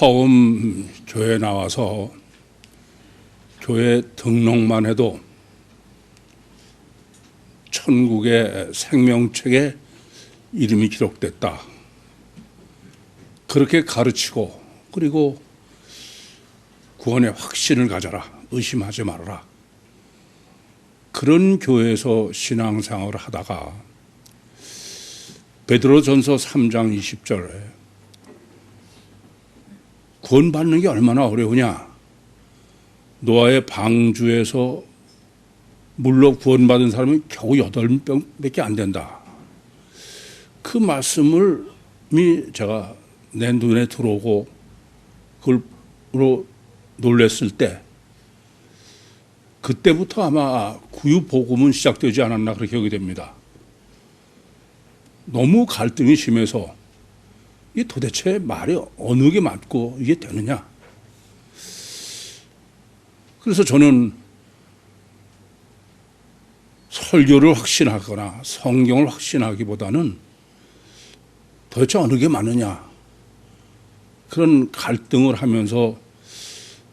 처음 교회 나와서 교회 등록만 해도 천국의 생명책에 이름이 기록됐다. 그렇게 가르치고, 그리고 구원의 확신을 가져라. 의심하지 말아라. 그런 교회에서 신앙생활을 하다가 베드로전서 3장 20절에 구원받는 게 얼마나 어려우냐. 노아의 방주에서 물로 구원받은 사람이 겨우 8명밖에 안 된다. 그 말씀을 제가 내 눈에 들어오고 그걸로 놀랐을 때, 그때부터 아마 구유복음은 시작되지 않았나 그렇게 여기게 됩니다. 너무 갈등이 심해서 이게 도대체 말이 어느 게 맞고 이게 되느냐. 그래서 저는 설교를 확신하거나 성경을 확신하기보다는 도대체 어느 게 맞느냐, 그런 갈등을 하면서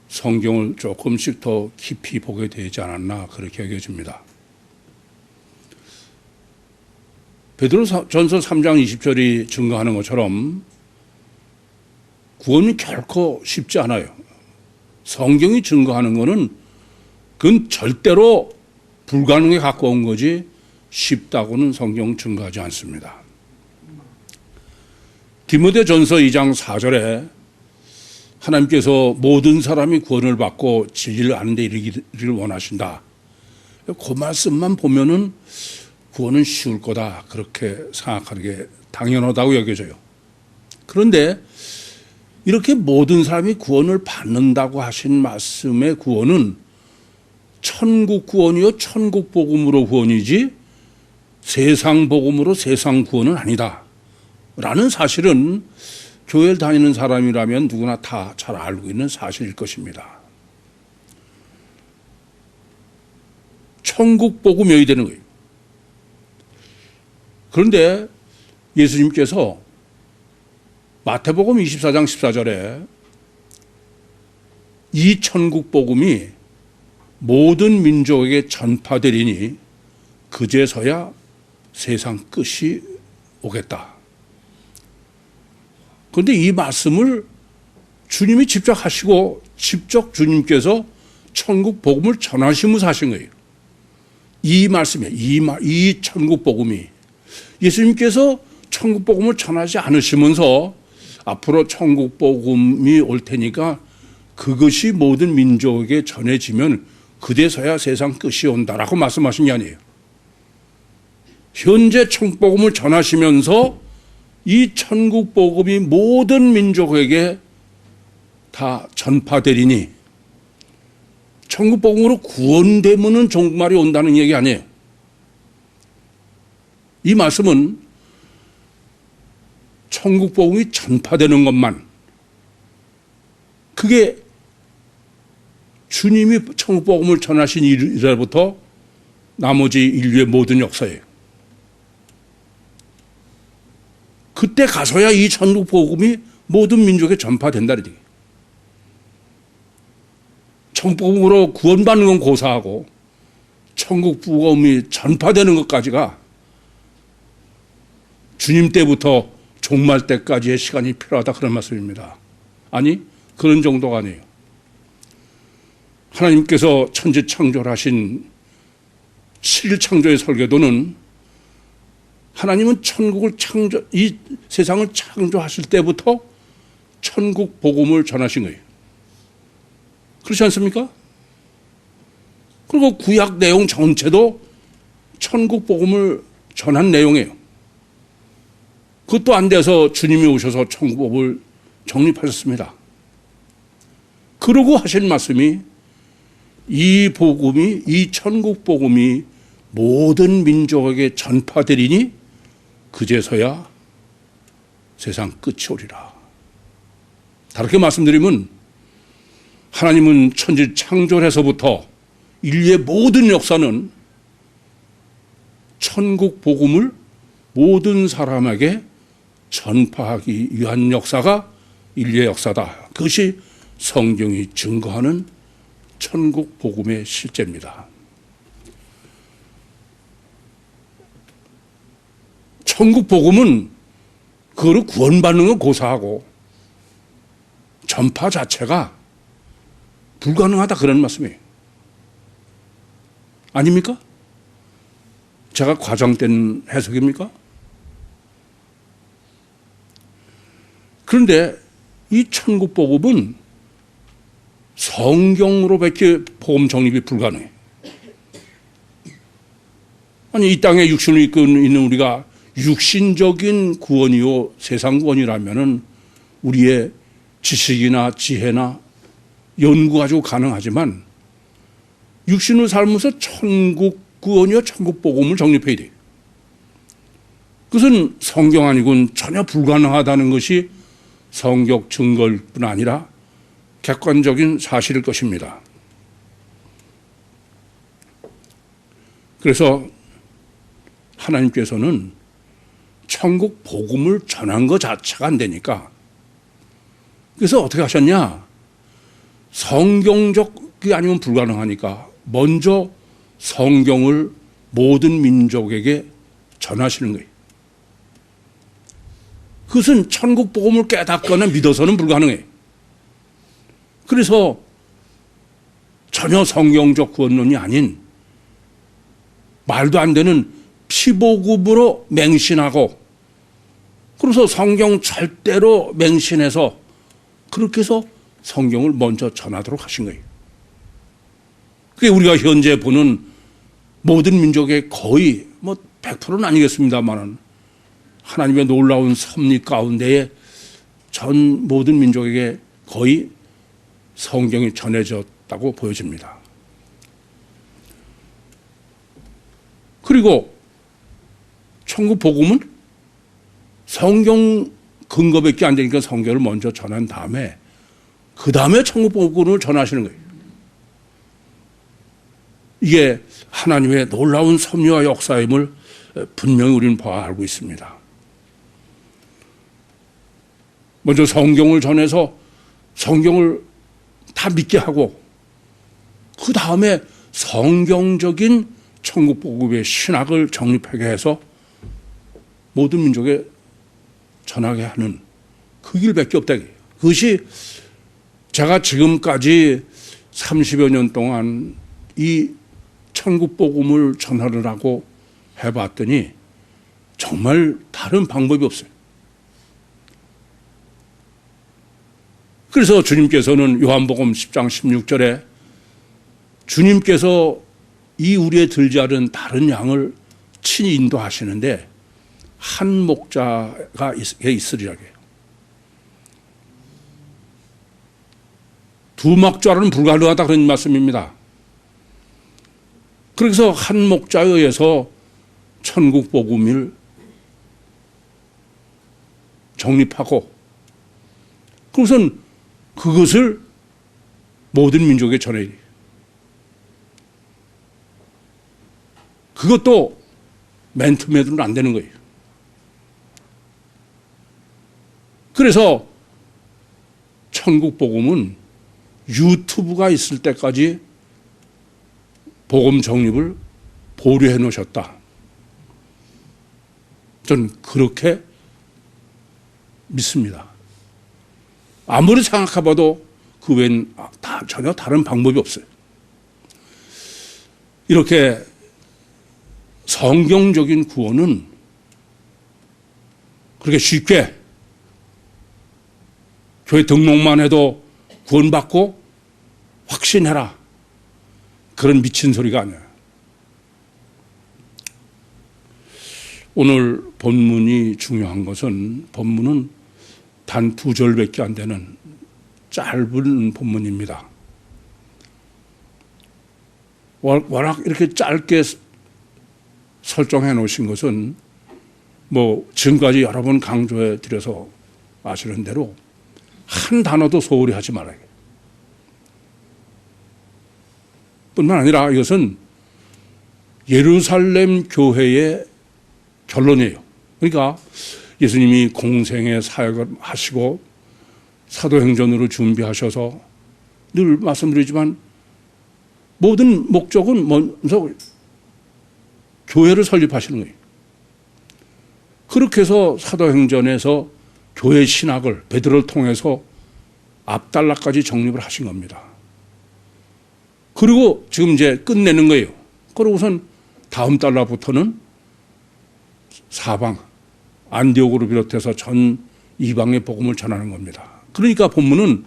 성경을 조금씩 더 깊이 보게 되지 않았나 그렇게 여겨집니다. 베드로전서 3장 20절이 증거하는 것처럼 구원이 결코 쉽지 않아요. 성경이 증거하는 것은 그건 절대로 불가능에 가까운 거지 쉽다고는 성경 증거하지 않습니다. 디모데전서 2장 4절에 하나님께서 모든 사람이 구원을 받고 진리를 아는 데 이르기를 원하신다. 그 말씀만 보면은 구원은 쉬울 거다 그렇게 생각하는 게 당연하다고 여겨져요. 그런데 이렇게 모든 사람이 구원을 받는다고 하신 말씀의 구원은 천국 구원이요 천국 복음으로 구원이지 세상 복음으로 세상 구원은 아니다 라는 사실은 교회를 다니는 사람이라면 누구나 다 잘 알고 있는 사실일 것입니다. 천국 복음이어야 되는 거예요. 그런데 예수님께서 마태복음 24장 14절에 이 천국 복음이 모든 민족에게 전파되리니 그제서야 세상 끝이 오겠다. 그런데 이 말씀을 주님이 직접 하시고 직접 주님께서 천국 복음을 전하시면서 하신 거예요. 이 말씀에 이 천국 복음이 예수님께서 천국 복음을 전하지 않으시면서 앞으로 천국 복음이 올 테니까 그것이 모든 민족에게 전해지면 그제서야 세상 끝이 온다라고 말씀하신 게 아니에요. 현재 천국 복음을 전하시면서 이 천국 복음이 모든 민족에게 다 전파되리니 천국 복음으로 구원되면은 종말이 온다는 얘기 아니에요. 이 말씀은 천국 복음이 전파되는 것만, 그게 주님이 천국 복음을 전하신 이래부터 나머지 인류의 모든 역사예요. 그때 가서야 이 천국 복음이 모든 민족에 전파된다는 얘기예요. 천국 복음으로 구원받는 건 고사하고 천국 복음이 전파되는 것까지가 주님 때부터 종말 때까지의 시간이 필요하다 그런 말씀입니다. 아니, 그런 정도가 아니에요. 하나님께서 천지 창조를 하신 7일 창조의 설계도는 하나님은 천국을 이 세상을 창조하실 때부터 천국 복음을 전하신 거예요. 그렇지 않습니까? 그리고 구약 내용 전체도 천국 복음을 전한 내용이에요. 그것도 안 돼서 주님이 오셔서 천국법을 정립하셨습니다. 그러고 하신 말씀이 이 복음이, 이 천국 복음이 모든 민족에게 전파되리니 그제서야 세상 끝이 오리라. 다르게 말씀드리면 하나님은 천지 창조해서부터 인류의 모든 역사는 천국 복음을 모든 사람에게 전파하기 위한 역사가 인류의 역사다 그것이 성경이 증거하는 천국 복음의 실제입니다. 천국 복음은 그거를 구원받는 건 고사하고 전파 자체가 불가능하다 그런 말씀이에요. 아닙니까? 제가 과장된 해석입니까? 그런데 이 천국 복음은 성경으로밖에 복음 정립이 불가능해. 아니 이 땅에 육신을 입고 있는 우리가 육신적인 구원이요 세상 구원이라면은 우리의 지식이나 지혜나 연구 가지고 가능하지만 육신을 살면서 천국 구원이요 천국 복음을 정립해야 돼요. 그것은 성경 아니고는 전혀 불가능하다는 것이 성경 증거일 뿐 아니라 객관적인 사실일 것입니다. 그래서 하나님께서는 천국 복음을 전한 것 자체가 안 되니까 그래서 어떻게 하셨냐? 성경적이 아니면 불가능하니까 먼저 성경을 모든 민족에게 전하시는 거예요. 그것은 천국 복음을 깨닫거나 믿어서는 불가능해. 그래서 전혀 성경적 구원론이 아닌 말도 안 되는 피복음으로 맹신하고 그래서 성경 절대로 맹신해서 그렇게 해서 성경을 먼저 전하도록 하신 거예요. 그게 우리가 현재 보는 모든 민족의 거의 100%는 아니겠습니다만은 하나님의 놀라운 섭리 가운데에 전 모든 민족에게 거의 성경이 전해졌다고 보여집니다. 그리고 천국 복음은 성경 근거밖에 안 되니까 성경을 먼저 전한 다음에 그 다음에 천국 복음을 전하시는 거예요. 이게 하나님의 놀라운 섭리와 역사임을 분명히 우리는 알고 있습니다. 먼저 성경을 전해서 성경을 다 믿게 하고 그 다음에 성경적인 천국 복음의 신학을 정립하게 해서 모든 민족에 전하게 하는 그 길밖에 없다. 그것이 제가 지금까지 30여 년 동안 이 천국 복음을 전하려고 해봤더니 정말 다른 방법이 없어요. 그래서 주님께서는 요한복음 10장 16절에 주님께서 이 우리에 들지 않은 다른 양을 친히 인도하시는데 한 목자가 있으리라 해요. 두 목자로는 불가능하다 그런 말씀입니다. 그래서 한 목자에 의해서 천국 복음을 정립하고 그것은 그것을 모든 민족에 전해야 돼요. 그것도 맨투맨으로는 안 되는 거예요. 그래서 천국 복음은 유튜브가 있을 때까지 복음 정립을 보류해 놓으셨다. 저는 그렇게 믿습니다. 아무리 생각해봐도 그 외엔 전혀 다른 방법이 없어요. 이렇게 성경적인 구원은 그렇게 쉽게 교회 등록만 해도 구원받고 확신해라. 그런 미친 소리가 아니에요. 오늘 본문이 중요한 것은 본문은 단 2절밖에 안 되는 짧은 본문입니다. 워낙 이렇게 짧게 설정해 놓으신 것은 지금까지 여러 번 강조해 드려서 아시는 대로 한 단어도 소홀히 하지 말아요. 뿐만 아니라 이것은 예루살렘 교회의 결론이에요. 그러니까 예수님이 공생의 사역을 하시고 사도행전으로 준비하셔서 늘 말씀드리지만 모든 목적은 먼저 교회를 설립하시는 거예요. 그렇게 해서 사도행전에서 교회 신학을 베드로를 통해서 앞달락까지 정립을 하신 겁니다. 그리고 지금 이제 끝내는 거예요. 그러고선 다음 달러부터는 사방, 안디옥으로 비롯해서 전 이방의 복음을 전하는 겁니다. 그러니까 본문은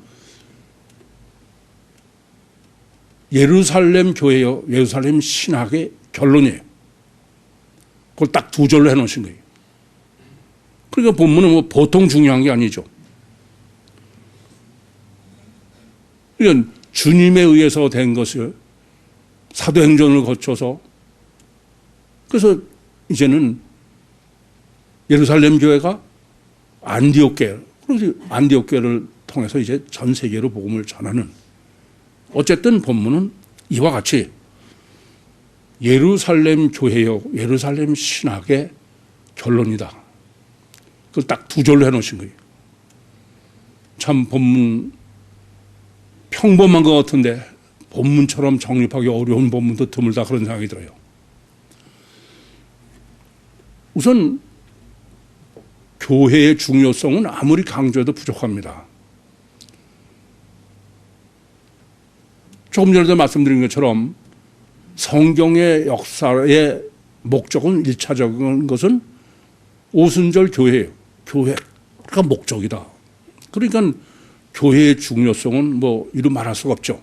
예루살렘 교회요, 예루살렘 신학의 결론이에요. 그걸 딱 두 절로 해놓으신 거예요. 그러니까 본문은 뭐 보통 중요한 게 아니죠. 이건 주님에 의해서 된 것을 사도행전을 거쳐서 그래서 이제는 예루살렘 교회가 안디옥 교회, 그래서 안디옥 교회를 통해서 이제 전 세계로 복음을 전하는 어쨌든 본문은 이와 같이 예루살렘 교회요, 예루살렘 신학의 결론이다. 그걸 딱 두 절로 해놓으신 거예요. 참 본문 평범한 것 같은데 본문처럼 정립하기 어려운 본문도 드물다 그런 생각이 들어요. 우선 교회의 중요성은 아무리 강조해도 부족합니다. 조금 전에도 말씀드린 것처럼 성경의 역사의 목적은 일차적인 것은 오순절 교회예요. 교회가 목적이다. 그러니까 교회의 중요성은 뭐 이루 말할 수가 없죠.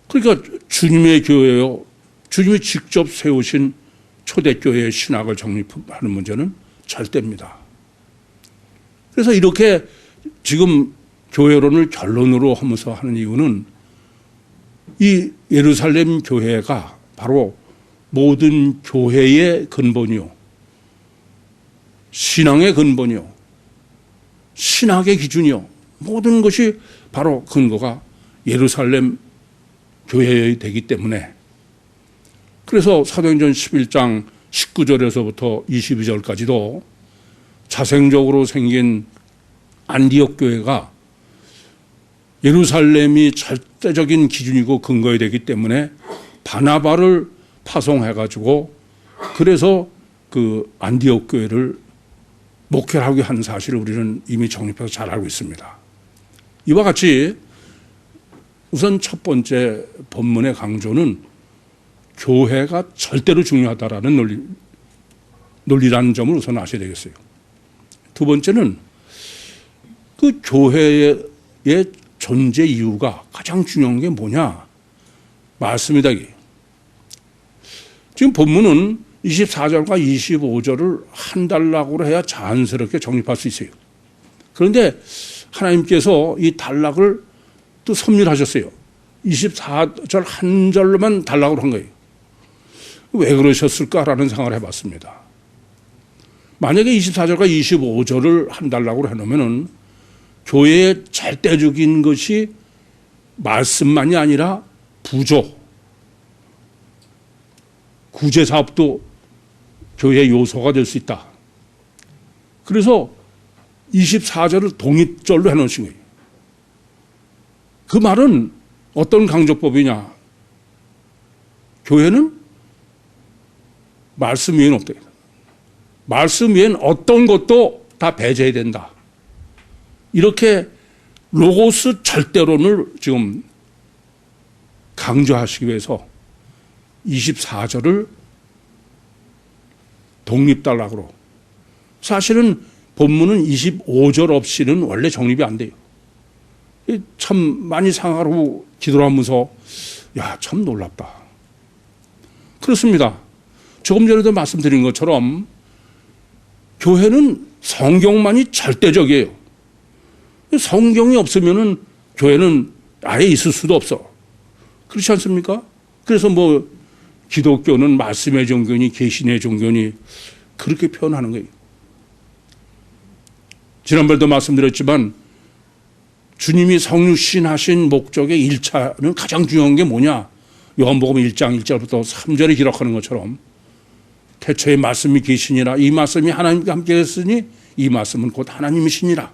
그러니까 주님의 교회요, 주님이 직접 세우신 초대교회의 신학을 정립하는 문제는 절대입니다. 그래서 이렇게 지금 교회론을 결론으로 하면서 하는 이유는 이 예루살렘 교회가 바로 모든 교회의 근본이요, 신앙의 근본이요, 신학의 기준이요, 모든 것이 바로 근거가 예루살렘 교회에 되기 때문에 그래서 사도행전 11장 19절에서부터 22절까지도 자생적으로 생긴 안디옥 교회가 예루살렘이 절대적인 기준이고 근거에 되기 때문에 바나바를 파송해가지고 그래서 그 안디옥 교회를 목회하게 한 사실을 우리는 이미 정립해서 잘 알고 있습니다. 이와 같이 우선 첫 번째 본문의 강조는 교회가 절대로 중요하다라는 논리라는 점을 우선 아셔야 되겠어요. 두 번째는 그 교회의 존재 이유가 가장 중요한 게 뭐냐? 말씀이다. 지금 본문은 24절과 25절을 한 단락으로 해야 자연스럽게 정립할 수 있어요. 그런데 하나님께서 이 단락을 또 섭리하셨어요. 24절 한 절로만 단락으로 한 거예요. 왜 그러셨을까라는 생각을 해봤습니다. 만약에 24절과 25절을 한 단락으로 해놓으면은 교회의 절대적인 것이 말씀만이 아니라 부조, 구제사업도 교회의 요소가 될 수 있다. 그래서 24절을 독립절로 해놓으신 거예요. 그 말은 어떤 강조법이냐? 교회는 말씀 위에는 없다. 말씀 위에는 어떤 것도 다 배제해야 된다. 이렇게 로고스 절대론을 지금 강조하시기 위해서 24절을 독립단락으로, 사실은 본문은 25절 없이는 원래 정립이 안 돼요. 참 많이 생각하고 기도를 하면서 야, 참 놀랍다. 그렇습니다. 조금 전에도 말씀드린 것처럼 교회는 성경만이 절대적이에요. 성경이 없으면은 교회는 아예 있을 수도 없어. 그렇지 않습니까? 그래서 뭐 기독교는 말씀의 종교니 계신의 종교니 그렇게 표현하는 거예요. 지난번에도 말씀드렸지만 주님이 성육신하신 목적의 1차는 가장 중요한 게 뭐냐? 요한복음 1장 1절부터 3절에 기록하는 것처럼 태초에 말씀이 계시니라, 이 말씀이 하나님과 함께 했으니 이 말씀은 곧 하나님이시니라.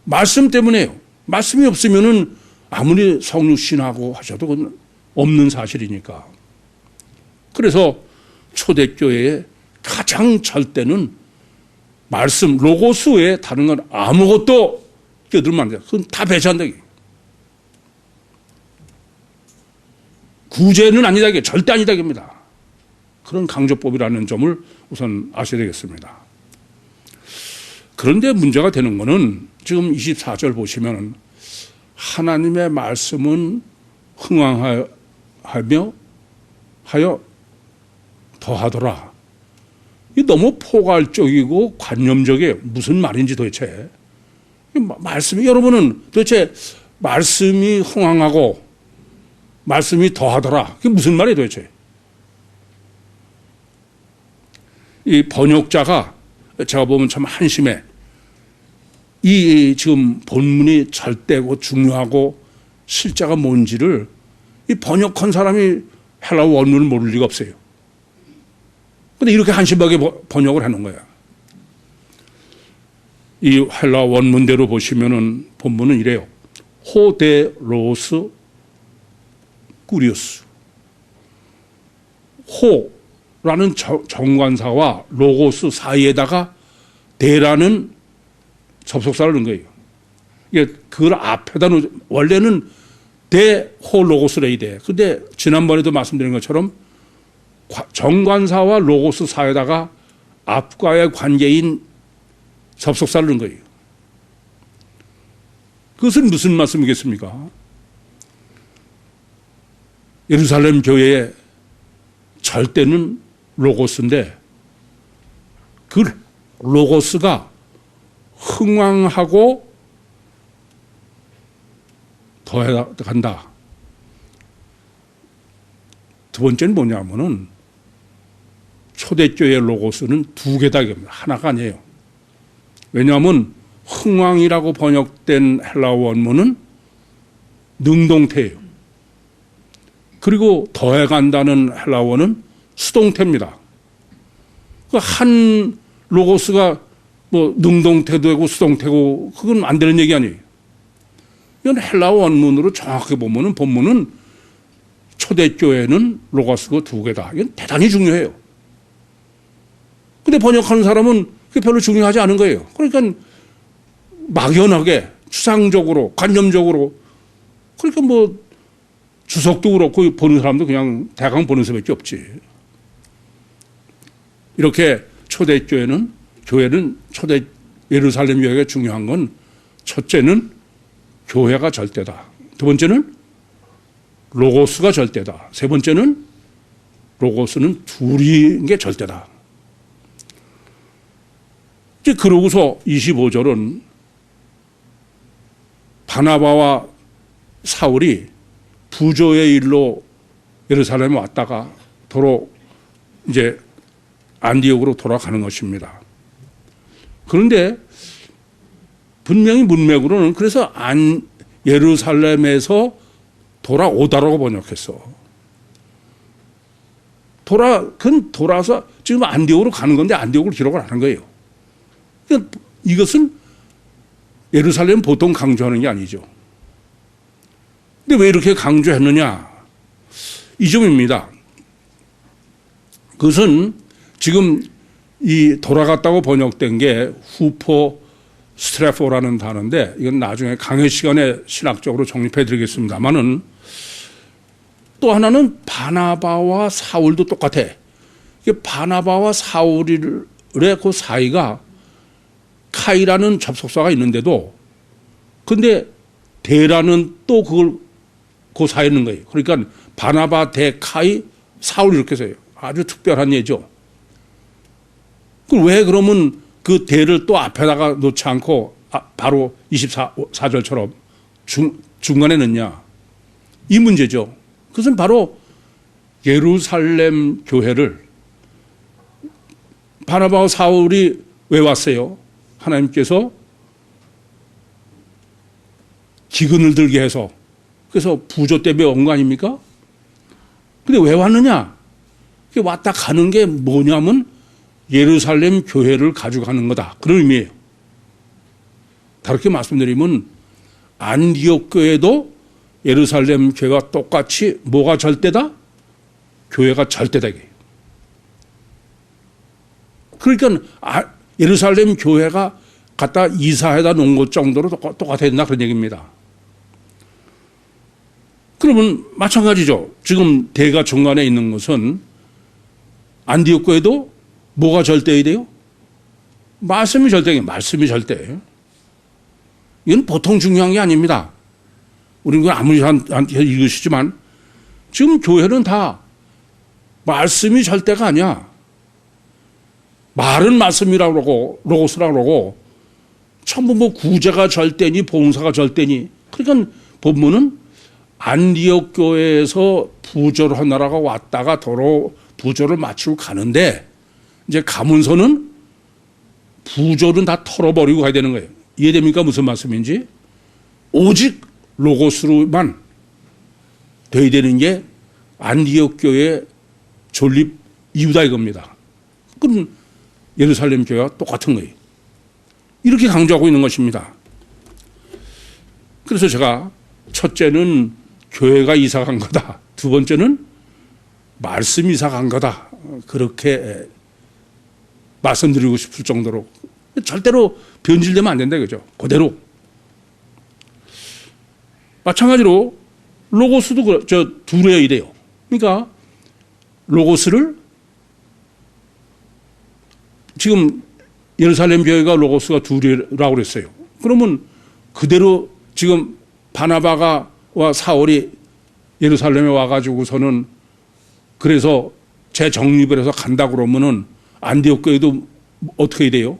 말씀 때문에요. 말씀이 없으면은 아무리 성육신하고 하셔도 그건 없는 사실이니까. 그래서 초대교회의 가장 절대는 말씀, 로고스 외에 다른 건 아무것도 끼어들면 안 돼요. 그건 다 배제한다. 구제는 아니다. 절대 아니다. 그런 강조법이라는 점을 우선 아셔야 되겠습니다. 그런데 문제가 되는 것은 지금 24절 보시면 하나님의 말씀은 흥왕하며 하여 더하더라. 이 너무 포괄적이고 관념적이에요. 무슨 말인지 도대체. 말씀이, 여러분은 도대체 말씀이 흥왕하고 말씀이 더하더라. 그게 무슨 말이에요 도대체. 이 번역자가 제가 보면 참 한심해. 이 지금 본문이 절대고 중요하고 실자가 뭔지를 이 번역한 사람이 헬라어 원문을 모를 리가 없어요. 근데 이렇게 한심하게 번역을 하는 거야. 이 헬라어 원문대로 보시면은 본문은 이래요. 호데로스 꾸리우스. 호라는 정관사와 로고스 사이에다가 데라는 접속사를 넣은 거예요. 이게 그걸 앞에다 놓은, 원래는 데, 호, 로고스래야 돼. 근데 지난번에도 말씀드린 것처럼 정관사와 로고스 사이에다가 앞과의 관계인 접속사를 넣은 거예요. 그것은 무슨 말씀이겠습니까? 예루살렘 교회의 절대는 로고스인데 그 로고스가 흥왕하고 더해간다. 두 번째는 뭐냐면은 초대교회 로고스는 두 개다. 하나가 아니에요. 왜냐하면 흥왕이라고 번역된 헬라어 원문은 능동태예요. 그리고 더해간다는 헬라어는 수동태입니다. 한 로고스가 뭐 능동태도 되고 수동태고 그건 안 되는 얘기 아니에요. 이건 헬라어 원문으로 정확히 보면은 본문은 초대교회는 로고스가 두 개다. 이건 대단히 중요해요. 근데 번역하는 사람은 그게 별로 중요하지 않은 거예요. 그러니까 막연하게 추상적으로 관념적으로 그러니까 뭐 주석도 그렇고 보는 사람도 그냥 대강 보는 수밖에 없지. 이렇게 초대교회는 초대 예루살렘 교회가 중요한 건 첫째는 교회가 절대다. 두 번째는 로고스가 절대다. 세 번째는 로고스는 둘인 게 절대다. 이제 그러고서 25절은 바나바와 사울이 부조의 일로 예루살렘에 왔다가 도로 이제 안디옥으로 돌아가는 것입니다. 그런데 분명히 문맥으로는 그래서 예루살렘에서 돌아오다라고 번역했어. 돌아서 지금 안디옥으로 가는 건데 안디옥을 기록을 하는 거예요. 그러니까 이것은 예루살렘 보통 강조하는 게 아니죠. 근데 왜 이렇게 강조했느냐? 이 점입니다. 그것은 지금 이 돌아갔다고 번역된 게 후포 스트레포라는 단어인데 이건 나중에 강의 시간에 신학적으로 정립해 드리겠습니다만은 또 하나는 바나바와 사울도 똑같아. 이게 바나바와 사울의 그 사이가 카이라는 접속사가 있는데도 근데 대라는 또 그걸 그 사이에 있는 거예요. 그러니까 바나바, 대, 카이, 사울 이렇게 써요. 아주 특별한 예죠. 왜 그러면 그 대를 또 앞에다가 놓지 않고 바로 24절처럼 중간에 넣냐. 이 문제죠. 그것은 바로 예루살렘 교회를 바나바와 사울이 왜 왔어요? 하나님께서 기근을 들게 해서 그래서 부조 때문에 온 거 아닙니까? 근데 왜 왔느냐? 왔다 가는 게 뭐냐면 예루살렘 교회를 가져가는 거다. 그런 의미예요. 다르게 말씀드리면 안디옥 교회도 예루살렘 교회와 똑같이 뭐가 절대다? 교회가 절대다. 그러니까 예루살렘 교회가 갖다 이사해다 놓은 것 정도로 똑같아야 된다. 그런 얘기입니다. 그러면 마찬가지죠. 지금 대가 중간에 있는 것은 안디옥 교회도 뭐가 절대해야 돼요? 말씀이 절대예요. 말씀이 절대예요. 이건 보통 중요한 게 아닙니다. 우리는 그걸 아무리 읽으시지만 지금 교회는 다 말씀이 절대가 아니야. 말은 말씀이라고 그러고 로고스라고 그러고 전부 뭐 구제가 절대니 봉사가 절대니. 그러니까 본문은 안디옥 교회에서 부조를 하느라고 왔다가 도로 부조를 마치고 가는데 이제 가문서는 부조는 다 털어버리고 가야 되는 거예요. 이해됩니까? 무슨 말씀인지? 오직 로고스로만 돼야 되는 게 안디옥 교회 존립 이유다 이겁니다. 그럼 예루살렘 교회와 똑같은 거예요. 이렇게 강조하고 있는 것입니다. 그래서 제가 첫째는 교회가 이사 간 거다. 두 번째는 말씀 이사 간 거다. 그렇게 말씀드리고 싶을 정도로 절대로 변질되면 안 된다 그죠? 그대로. 마찬가지로 로고스도 둘이어야 돼요. 그러니까 로고스를 지금 예루살렘 교회가 로고스가 둘이라고 그랬어요. 그러면 그대로 지금 바나바가 와 사울이 예루살렘에 와가지고서는 그래서 재정립을 해서 간다 그러면은 안디옥 교회도 어떻게 돼요?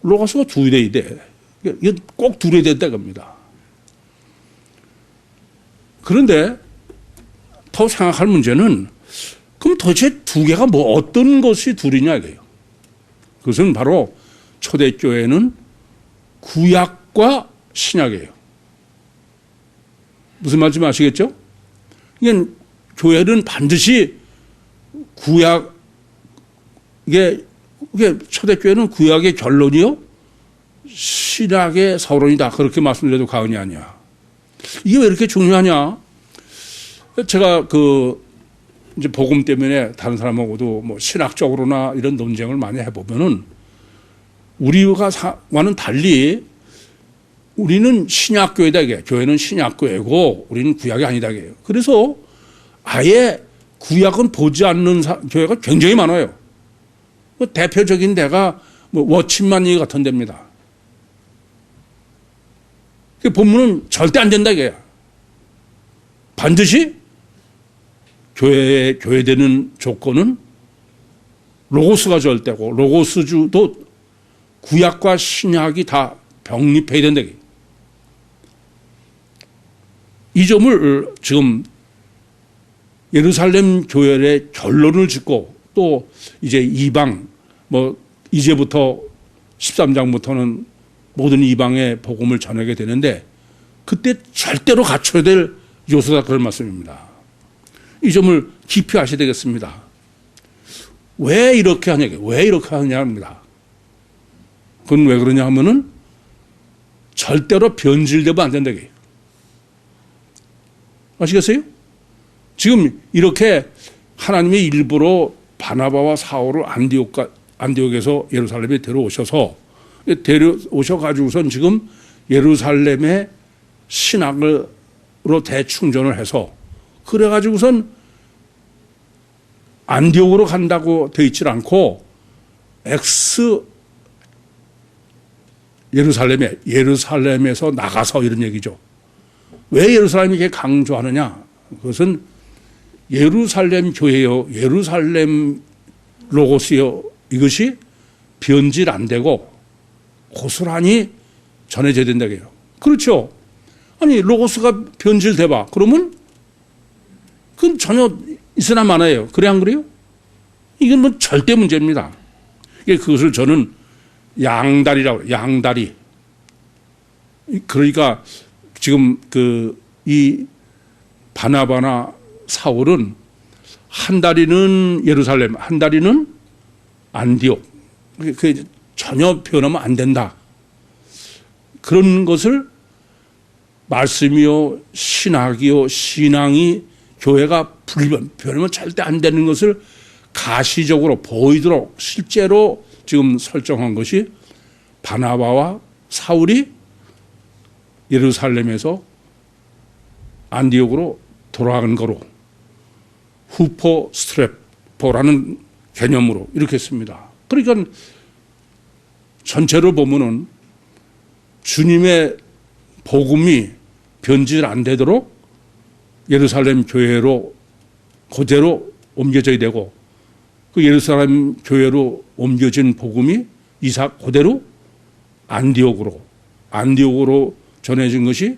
로고스가 둘이 돼. 이게 꼭 둘이 된다 겁니다. 그런데 더 생각할 문제는 그럼 도대체 두 개가 뭐 어떤 것이 둘이냐 이거예요. 그것은 바로 초대교회는 구약과 신약이에요. 무슨 말인지 아시겠죠? 이게 교회는 반드시 이게 초대교회는 구약의 결론이요 신약의 서론이다. 그렇게 말씀드려도 과언이 아니야. 이게 왜 이렇게 중요하냐? 제가 이제 복음 때문에 다른 사람하고도 뭐 신학적으로나 이런 논쟁을 많이 해보면은 우리와는 달리 우리는 신약교회다 이게. 교회는 신약교회고 우리는 구약이 아니다 이게. 그래서 아예 구약은 보지 않는 교회가 굉장히 많아요. 대표적인 데가 뭐 워친만리 같은 데입니다. 본문은 절대 안 된다 이게. 반드시 교회되는 조건은 로고스가 절대고 로고스주도 구약과 신약이 다 병립해야 된다. 이 점을 지금 예루살렘 교회의 결론을 짓고 또 이제 이방 이제부터 13장부터는 모든 이방의 복음을 전하게 되는데 그때 절대로 갖춰야 될 요소다 그런 말씀입니다. 이 점을 깊이 아셔야 되겠습니다. 왜 이렇게 하냐 합니다. 그건 왜 그러냐 하면은 절대로 변질되면 안 된다. 아시겠어요? 지금 이렇게 하나님이 일부러 바나바와 사울을 안디옥에서 예루살렘에 데려오셔가지고선 지금 예루살렘의 신학으로 대충전을 해서 그래가지고선 안디옥으로 간다고 되어 있질 않고 예루살렘에서 나가서 이런 얘기죠. 왜 예루살렘이 이렇게 강조하느냐? 그것은 예루살렘 교회요, 예루살렘 로고스요, 이것이 변질 안 되고 고스란히 전해져야 된다고 해요. 그렇죠? 아니 로고스가 변질돼봐. 그러면 그건 전혀 있으나 마나예요. 그래 안 그래요? 이건 뭐 절대 문제입니다. 그것을 저는 양다리라고 해요. 양다리. 그러니까 지금 이 바나바나 사울은 한 다리는 예루살렘, 한 다리는 안디옥. 그 전혀 변하면 안 된다. 그런 것을 말씀이요, 신학이요, 신앙이 교회가 변하면 절대 안 되는 것을 가시적으로 보이도록 실제로 지금 설정한 것이 바나바와 사울이 예루살렘에서 안디옥으로 돌아간 거로 후포 스트랩포라는 개념으로 이렇게 씁니다. 그러니까 전체를 보면은 주님의 복음이 변질 안 되도록 예루살렘 교회로 그대로 옮겨져야 되고 그 예루살렘 교회로 옮겨진 복음이 이삭 그대로 안디옥으로 전해진 것이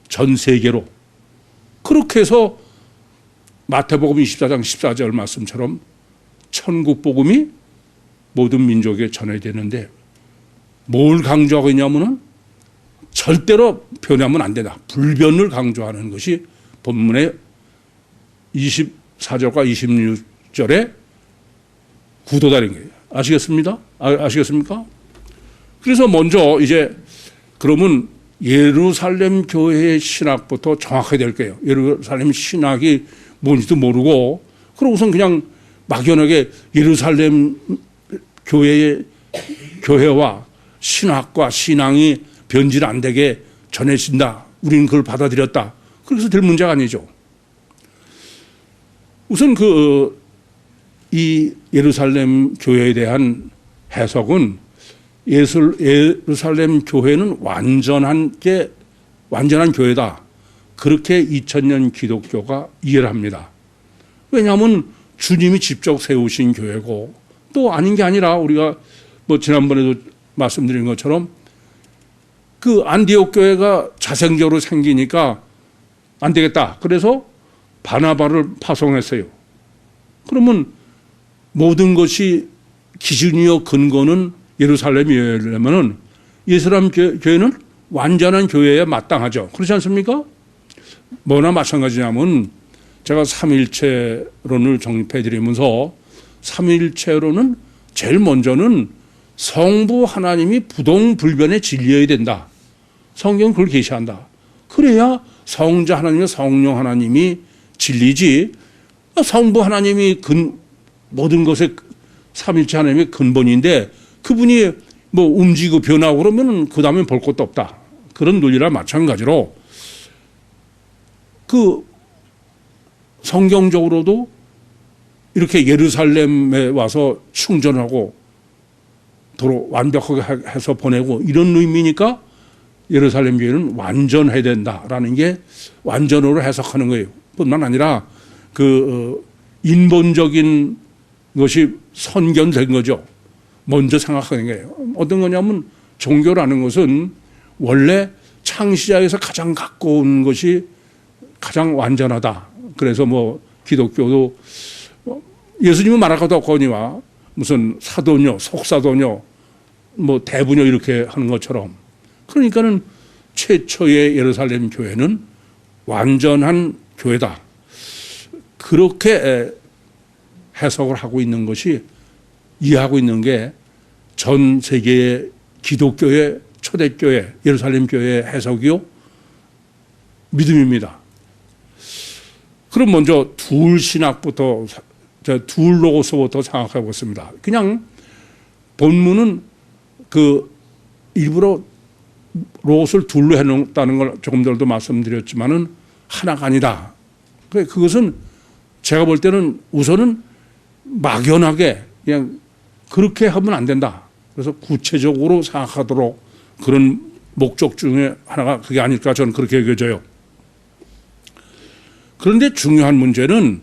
전 세계로 그렇게 해서 마태복음 24장 14절 말씀처럼 천국 복음이 모든 민족에 전해야 되는데 뭘 강조하고 있냐면은 절대로 변하면 안 된다. 불변을 강조하는 것이 본문의 24절과 26절의 구도다는 거예요. 아시겠습니다? 아시겠습니까? 그래서 먼저 이제 그러면 예루살렘 교회의 신학부터 정확하게 될 거예요. 예루살렘 신학이 뭔지도 모르고 그러고선 그냥 막연하게 예루살렘 교회와 신학과 신앙이 변질 안 되게 전해진다. 우리는 그걸 받아들였다. 그래서 될 문제가 아니죠. 우선 이 예루살렘 교회에 대한 해석은 예루살렘 교회는 완전한 교회다. 그렇게 2000년 기독교가 이해를 합니다. 왜냐하면 주님이 직접 세우신 교회고 또 아닌 게 아니라 우리가 뭐 지난번에도 말씀드린 것처럼 그 안디옥 교회가 자생적으로 생기니까 안 되겠다. 그래서 바나바를 파송했어요. 그러면 모든 것이 기준이요 근거는 예루살렘이려면은 예루살렘 교회는 완전한 교회에 마땅하죠. 그렇지 않습니까? 뭐나 마찬가지냐면 제가 삼위일체론을 정립해 드리면서 삼위일체론은 제일 먼저는 성부 하나님이 부동불변의 진리여야 된다. 성경은 그걸 계시한다. 그래야 성자 하나님과 성령 하나님이 진리지 성부 하나님이 모든 것의 삼위일체 하나님의 근본인데 그분이 뭐 움직이고 변하고 그러면 그 다음에 볼 것도 없다. 그런 논리라 마찬가지로 그 성경적으로도 이렇게 예루살렘에 와서 충전하고 도로 완벽하게 해서 보내고 이런 의미니까 예루살렘 교회는 완전해야 된다라는 게 완전으로 해석하는 거예요. 뿐만 아니라 그 인본적인 것이 선견된 거죠. 먼저 생각하는 거예요. 어떤 거냐면 종교라는 것은 원래 창시자에서 가장 갖고 온 것이 가장 완전하다. 그래서 뭐 기독교도 예수님은 말할 것도 없거니와 무슨 사도녀, 속사도녀, 뭐 대부녀 이렇게 하는 것처럼 그러니까는 최초의 예루살렘 교회는 완전한 교회다. 그렇게 해석을 하고 있는 것이 이해하고 있는 게 전 세계의 기독교의 초대교회, 예루살렘 교회의 해석이요. 믿음입니다. 그럼 먼저 둘 신학부터, 둘 로고스부터 생각해 보겠습니다. 그냥 본문은 그 일부러 로고스를 둘로 해놓았다는 걸 조금 전에도 말씀드렸지만은 하나가 아니다. 그것은 제가 볼 때는 우선은 막연하게 그냥 그렇게 하면 안 된다. 그래서 구체적으로 생각하도록 그런 목적 중에 하나가 그게 아닐까 저는 그렇게 여겨져요. 그런데 중요한 문제는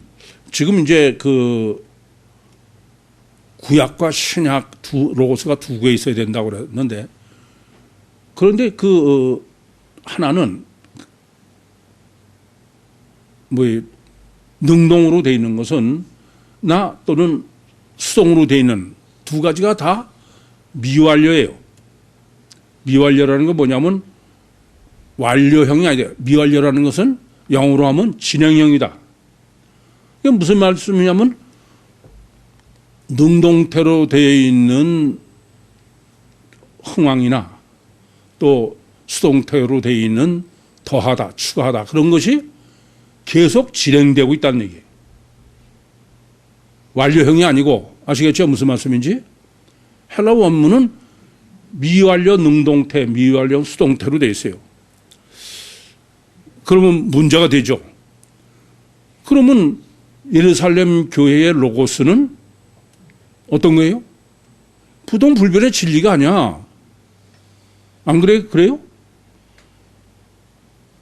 지금 이제 그 구약과 신약 로고스가 두 개 있어야 된다고 그랬는데 그런데 그 하나는 뭐 능동으로 되어 있는 것은 나 또는 수동으로 되어 있는 두 가지가 다 미완료예요. 미완료라는 건 뭐냐면 완료형이 아니에요. 미완료라는 것은 영어로 하면 진행형이다. 이게 무슨 말씀이냐면 능동태로 되어 있는 흥왕이나 또 수동태로 되어 있는 더하다, 추가하다 그런 것이 계속 진행되고 있다는 얘기예요. 완료형이 아니고 아시겠죠? 무슨 말씀인지? 헬라 원문은 미완료 능동태, 미완료 수동태로 되어 있어요. 그러면 문제가 되죠. 그러면 예루살렘 교회의 로고스는 어떤 거예요? 부동불변의 진리가 아니야. 안 그래? 그래요?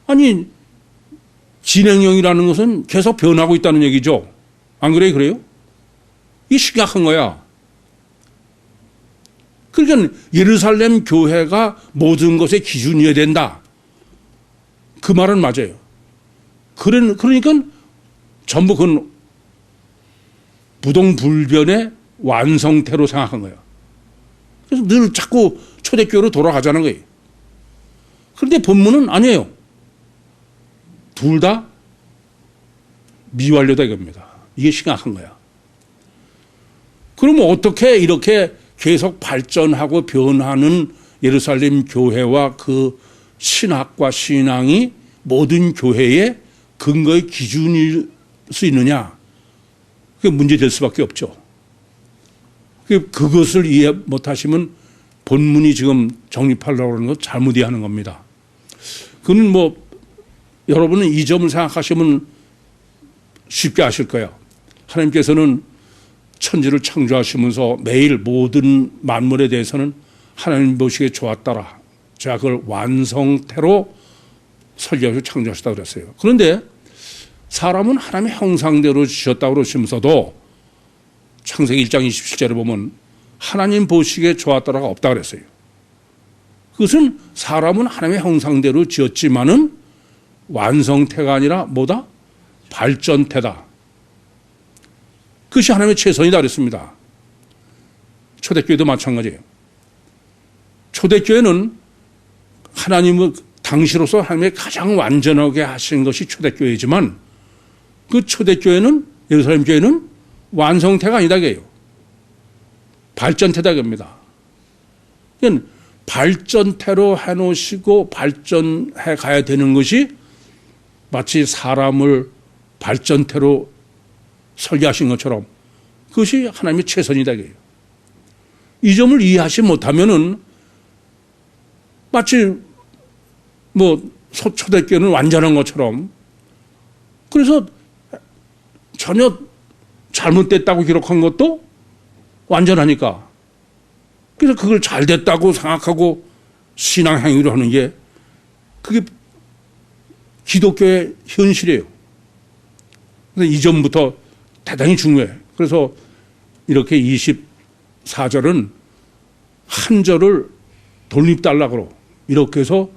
아니, 진행형이라는 것은 계속 변하고 있다는 얘기죠. 안 그래? 그래요? 이게 심각한 거야. 그러니까 예루살렘 교회가 모든 것의 기준이어야 된다. 그 말은 맞아요. 그러니까 전부 그건 부동불변의 완성태로 생각한 거예요. 그래서 늘 자꾸 초대교회로 돌아가자는 거예요. 그런데 본문은 아니에요. 둘 다 미완료다 이겁니다. 이게 심각한 거야. 그러면 어떻게 이렇게 계속 발전하고 변하는 예루살렘 교회와 그 신학과 신앙이 모든 교회의 근거의 기준일 수 있느냐? 그게 문제될 수밖에 없죠. 그것을 이해 못하시면 본문이 지금 정립하려고 하는 것 잘못 이해하는 겁니다. 그는 여러분은 이 점을 생각하시면 쉽게 아실 거예요. 하나님께서는 천지를 창조하시면서 매일 모든 만물에 대해서는 하나님 보시기에 좋았더라. 제가 그걸 완성태로 설계하시고 창조하셨다고 그랬어요. 그런데 사람은 하나님의 형상대로 지었다고 그러시면서도 창세기 1장 27절에 보면 하나님 보시기에 좋았더라가 없다고 그랬어요. 그것은 사람은 하나님의 형상대로 지었지만은 완성태가 아니라 뭐다? 발전태다. 그것이 하나님의 최선이다 그랬습니다. 초대교회도 마찬가지예요. 초대교회는 하나님의 당시로서 하나님의 가장 완전하게 하신 것이 초대교회지만 그 초대교회는 예루살렘 교회는 완성태가 아니다 그래요. 발전태다 그럽니다. 그러니까 발전태로 해놓으시고 발전해 가야 되는 것이 마치 사람을 발전태로 설계하신 것처럼 그것이 하나님의 최선이다 그래요. 이 점을 이해하지 못하면은 마치 초대교회는 완전한 것처럼 그래서 전혀 잘못됐다고 기록한 것도 완전하니까 그래서 그걸 잘 됐다고 생각하고 신앙 행위를 하는 게 그게 기독교의 현실이에요. 그래서 이 점부터 대단히 중요해. 그래서 이렇게 24절은 한 절을 독립달락으로 이렇게 해서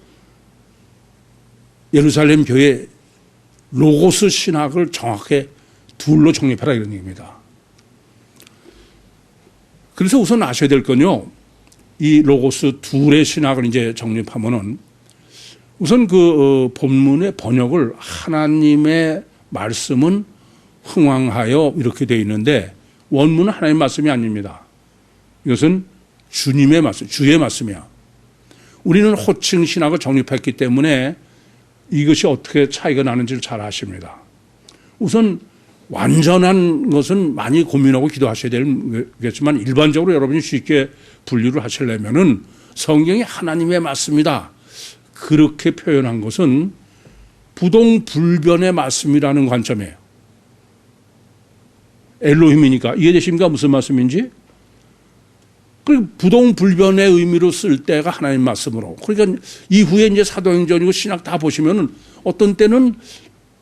예루살렘 교회 로고스 신학을 정확하게 둘로 정립하라 이런 얘기입니다. 그래서 우선 아셔야 될 건요. 이 로고스 둘의 신학을 이제 정립하면은 우선 그 본문의 번역을 하나님의 말씀은 흥왕하여 이렇게 되어 있는데 원문은 하나님의 말씀이 아닙니다. 이것은 주님의 말씀, 주의 말씀이야. 우리는 호칭 신학을 정립했기 때문에 이것이 어떻게 차이가 나는지를 잘 아십니다. 우선 완전한 것은 많이 고민하고 기도하셔야 되겠지만 일반적으로 여러분이 쉽게 분류를 하시려면은 성경이 하나님의 말씀이다. 그렇게 표현한 것은 부동불변의 말씀이라는 관점이에요. 엘로힘이니까 이해되십니까? 무슨 말씀인지? 그 부동불변의 의미로 쓸 때가 하나님 말씀으로. 그러니까 이후에 이제 사도행전이고 신학 다 보시면은 어떤 때는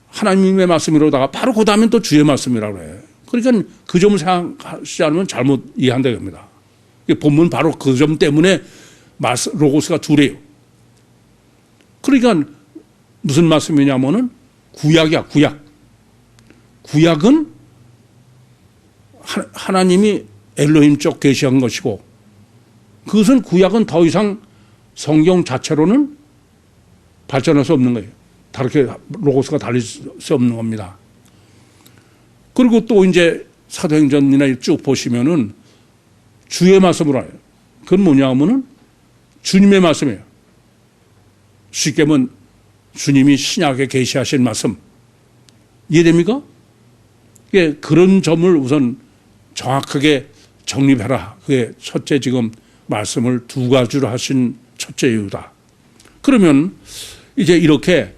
하나님의 말씀으로다가 바로 그 다음엔 또 주의 말씀이라고 해요. 그러니까 그 점을 생각하지 않으면 잘못 이해한다 겁니다. 본문 바로 그 점 때문에 로고스가 둘이에요. 그러니까 무슨 말씀이냐면은 구약이야, 구약. 구약은 하나님이 엘로힘 쪽 계시한 것이고 그것은 구약은 더 이상 성경 자체로는 발전할 수 없는 거예요. 다르게 로고스가 달릴 수 없는 겁니다. 그리고 또 이제 사도행전이나 쭉 보시면은 주의 말씀으로 해요. 그건 뭐냐 하면은 주님의 말씀이에요. 쉽게 하면 주님이 신약에 계시하신 말씀. 이해됩니까? 예, 그런 점을 우선 정확하게 정립해라. 그게 첫째 지금 말씀을 두 가지로 하신 첫째 이유다. 그러면 이제 이렇게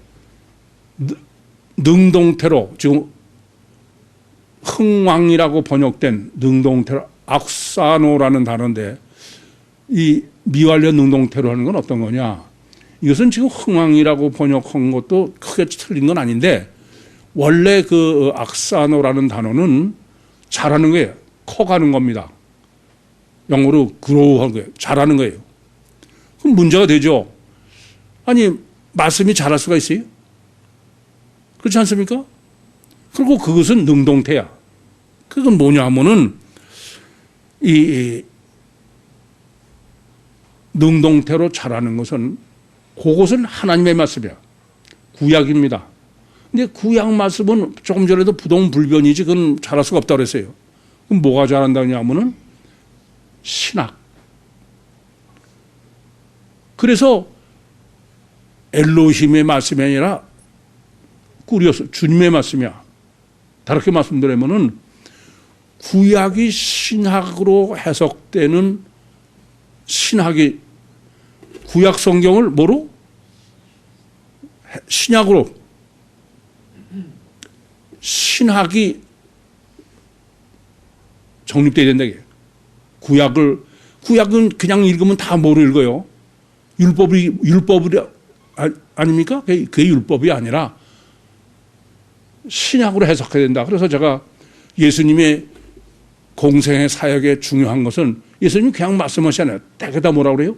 능동태로 지금 흥왕이라고 번역된 능동태로 악사노라는 단어인데 이 미완료 능동태로 하는 건 어떤 거냐. 이것은 지금 흥왕이라고 번역한 것도 크게 틀린 건 아닌데 원래 그 악사노라는 단어는 자라는 거예요. 커가는 겁니다. 영어로 grow한 거예요. 자라는 거예요. 그럼 문제가 되죠. 아니 말씀이 자랄 수가 있어요? 그렇지 않습니까? 그리고 그것은 능동태야. 그건 뭐냐 하면은 이 능동태로 자라는 것은 그것은 하나님의 말씀이야. 구약입니다. 근데 구약 말씀은 조금 전에도 부동불변이지 그건 자랄 수가 없다고 그랬어요. 그럼 뭐가 자란다냐 하면은 신학. 그래서 엘로힘의 말씀이 아니라 꾸리오스 주님의 말씀이야. 다르게 말씀드리면은 구약이 신학으로 해석되는 신학이 구약 성경을 뭐로? 신약으로 신학이 정립돼야 된다. 구약은 그냥 읽으면 다 뭐로 읽어요? 율법이 아닙니까? 그게 율법이 아니라 신약으로 해석해야 된다. 그래서 제가 예수님의 공생의 사역에 중요한 것은 예수님이 그냥 말씀하시잖아요. 때에다 뭐라고 그래요?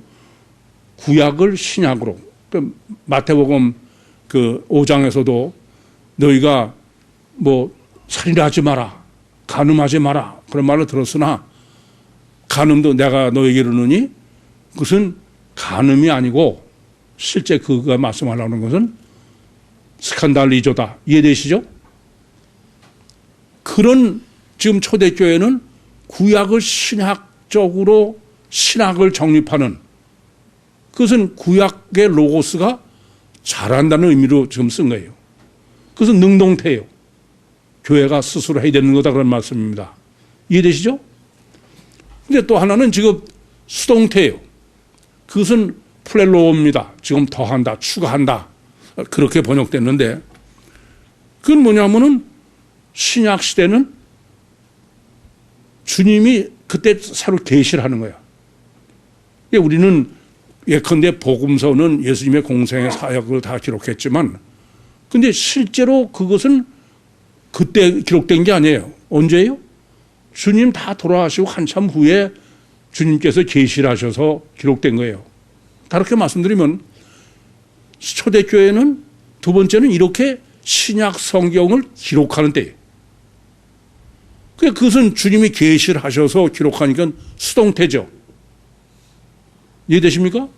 구약을 신약으로. 그 마태복음 그 5장에서도 너희가 뭐 살인하지 마라, 간음하지 마라 그런 말을 들었으나 간음도 내가 너에게 이르노니 그것은 간음이 아니고 실제 그가 말씀하려는 것은 스칸달리조다. 이해되시죠? 그런 지금 초대교회는 구약을 신학적으로 신학을 정립하는 그것은 구약의 로고스가 잘한다는 의미로 지금 쓴 거예요. 그것은 능동태예요. 교회가 스스로 해야 되는 거다 그런 말씀입니다. 이해되시죠? 근데 또 하나는 지금 수동태예요. 그것은 플렐로입니다. 지금 더한다, 추가한다. 그렇게 번역됐는데 그건 뭐냐면은 신약 시대는 주님이 그때 새로 계시를 하는 거야. 우리는 예컨대 복음서는 예수님의 공생의 사역을 다 기록했지만 근데 실제로 그것은 그때 기록된 게 아니에요. 언제예요? 주님 다 돌아가시고 한참 후에 주님께서 계시를 하셔서 기록된 거예요. 다르게 말씀드리면 초대교회는 두 번째는 이렇게 신약 성경을 기록하는 때예요. 그것은 주님이 계시를 하셔서 기록하니까 수동태죠. 이해되십니까?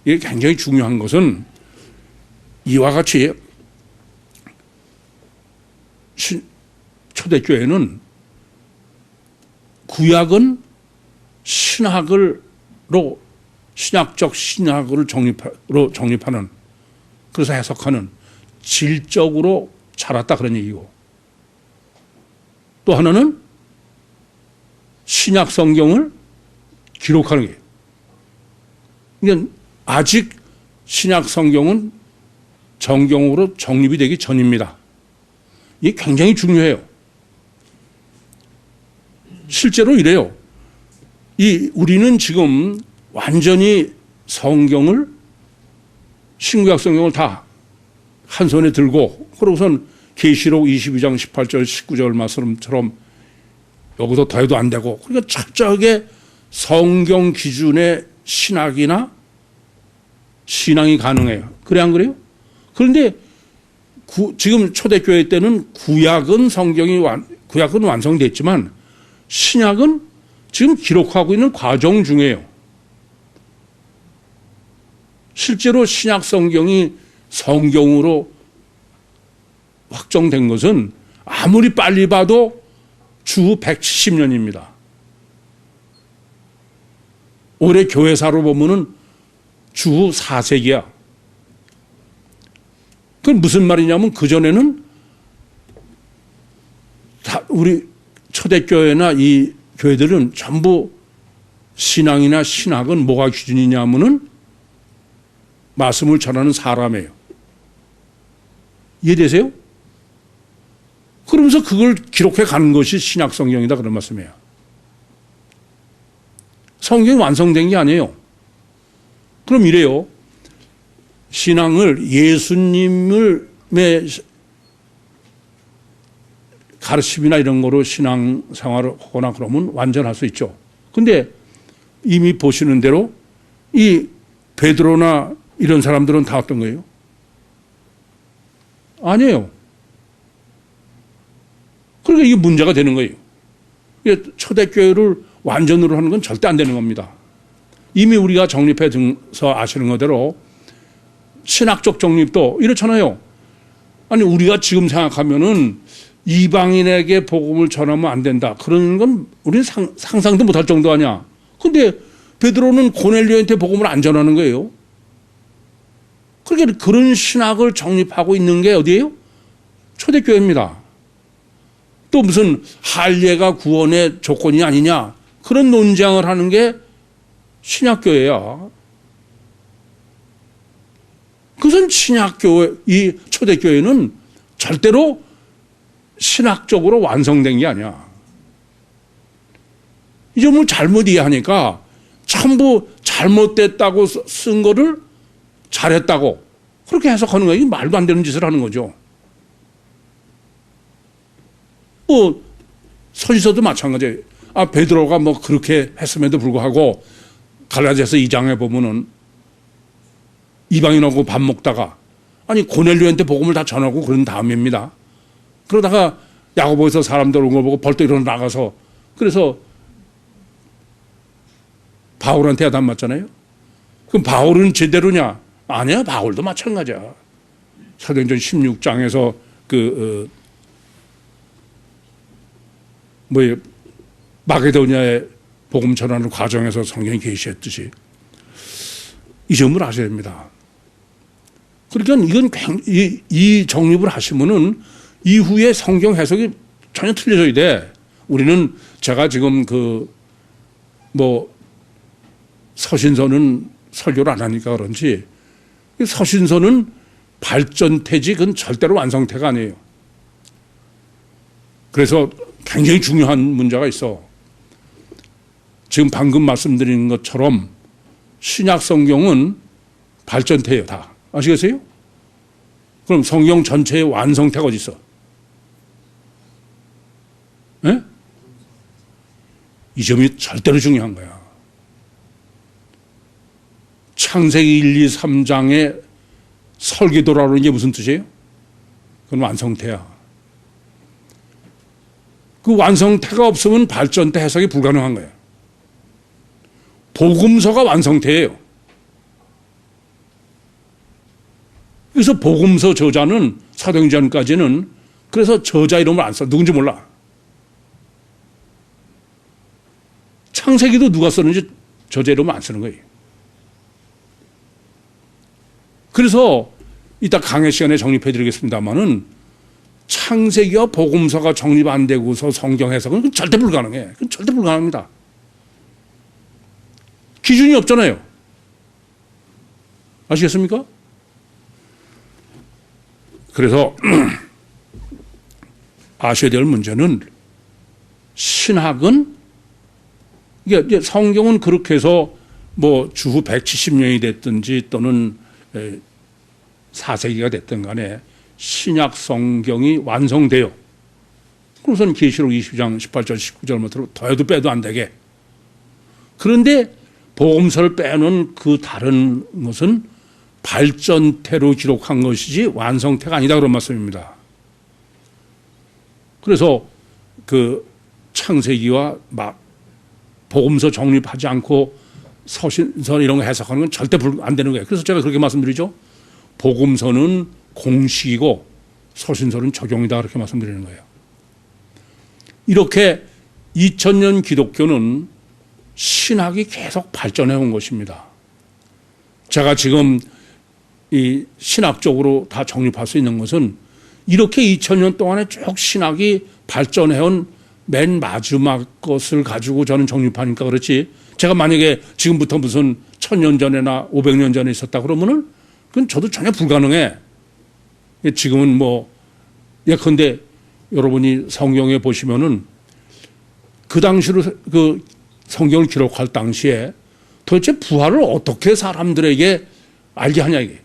이게 굉장히 중요한 것은 이와 같이 초대교회는 구약은 신학으로 신약적 신학을 정립하는 그래서 해석하는 질적으로 자랐다 그런 얘기고 또 하나는 신약 성경을 기록하는 거예요. 그러니까 아직 신약 성경은 정경으로 정립이 되기 전입니다. 이게 굉장히 중요해요. 실제로 이래요. 우리는 지금 완전히 성경을 신구약 성경을 다 한 손에 들고 그러고선 계시록 22장 18절 19절 말씀처럼 여기서 더해도 안 되고 그러니까 철저하게 성경 기준의 신학이나 신앙이 가능해요. 그래 안 그래요? 그런데 지금 초대교회 때는 구약은 완성됐지만 신약은 지금 기록하고 있는 과정 중이에요. 실제로 신약 성경이 성경으로 확정된 것은 아무리 빨리 봐도 주 170년입니다. 올해 교회사로 보면은 주 4세기야. 그건 무슨 말이냐면 그전에는 우리 초대교회나 이 교회들은 전부 신앙이나 신학은 뭐가 기준이냐면은 말씀을 전하는 사람이에요. 이해되세요? 그러면서 그걸 기록해 가는 것이 신약 성경이다 그런 말씀이에요. 성경이 완성된 게 아니에요. 그럼 이래요. 신앙을 예수님의 가르침이나 이런 거로 신앙생활을 하거나 그러면 완전할 수 있죠. 근데 이미 보시는 대로 이 베드로나 이런 사람들은 다 어떤 거예요? 아니에요. 그러니까 이게 문제가 되는 거예요. 초대교회를 완전으로 하는 건 절대 안 되는 겁니다. 이미 우리가 정립해서 아시는 거대로 신학적 정립도 이렇잖아요. 아니 우리가 지금 생각하면은 이방인에게 복음을 전하면 안 된다. 그런 건 우리는 상상도 못할 정도 아니야. 근데 베드로는 고넬료한테 복음을 안 전하는 거예요. 그러니까 그런 신학을 정립하고 있는 게 어디예요? 초대교회입니다. 또 무슨 할례가 구원의 조건이 아니냐 그런 논쟁을 하는 게 신약교회야. 그것은 신약교회, 이 초대교회는 절대로 신학적으로 완성된 게 아니야. 이 점을 잘못 이해하니까 전부 잘못됐다고 쓴 거를 잘했다고 그렇게 해석하는 거예요. 말도 안 되는 짓을 하는 거죠. 서지서도 마찬가지예요. 베드로가 뭐 그렇게 했음에도 불구하고 갈라디아서 2장에 보면은 이방인하고 밥 먹다가 고넬료한테 복음을 다 전하고 그런 다음입니다. 그러다가 야고보에서 사람들 온 걸 보고 벌떡 일어나 나가서 그래서 바울한테 야단 맞잖아요. 그럼 바울은 제대로냐? 아니야. 바울도 마찬가지야. 사도행전 16장에서 마게도니아의 복음 전하는 과정에서 성경이 계시했듯이 이 점을 아셔야 됩니다. 그러니까 이건 이 정립을 하시면은 이후에 성경 해석이 전혀 틀려져야 돼. 우리는 제가 지금 서신서는 설교를 안 하니까 그런지 서신서는 발전태지 그건 절대로 완성태가 아니에요. 그래서 굉장히 중요한 문제가 있어. 지금 방금 말씀드린 것처럼 신약 성경은 발전태예요, 다. 아시겠어요? 그럼 성경 전체의 완성태가 어디 있어? 네? 이 점이 절대로 중요한 거야. 창세기 1, 2, 3장의 설계도라는 게 무슨 뜻이에요? 그건 완성태야. 그 완성태가 없으면 발전태 해석이 불가능한 거예요. 복음서가 완성태예요. 그래서 복음서 저자는 사도행전까지는 그래서 저자 이름을 안 써. 누군지 몰라. 창세기도 누가 썼는지 저자 이름을 안 쓰는 거예요. 그래서 이따 강의 시간에 정립해 드리겠습니다만은 창세기와 복음서가 정립 안 되고서 성경 해석은 절대 불가능해. 그건 절대 불가능합니다. 기준이 없잖아요. 아시겠습니까? 그래서 아셔야 될 문제는 신학은 이게 성경은 그렇게 해서 주 170년이 됐든지 또는 4세기가 됐든 간에 신약 성경이 완성돼요. 그래서는 계시록 20장 18절 19절부터 더해도 빼도 안 되게. 그런데 복음서를 빼놓은 그 다른 것은 발전태로 기록한 것이지 완성태가 아니다 그런 말씀입니다. 그래서 창세기와 복음서 정립하지 않고 서신서 이런 거 해석하는 건 절대 안 되는 거예요. 그래서 제가 그렇게 말씀드리죠. 복음서는 공식이고 서신서는 적용이다 그렇게 말씀드리는 거예요. 이렇게 2000년 기독교는 신학이 계속 발전해 온 것입니다. 제가 지금 이 신학적으로 다 정립할 수 있는 것은 이렇게 2000년 동안에 쭉 신학이 발전해 온 맨 마지막 것을 가지고 저는 정립하니까 그렇지, 제가 만약에 지금부터 무슨 1000년 전에나 500년 전에 있었다 그러면은 그건 저도 전혀 불가능해. 지금은 뭐 예컨대 여러분이 성경에 보시면은 그 당시로 그 성경을 기록할 당시에 도대체 부활을 어떻게 사람들에게 알게 하냐 이게.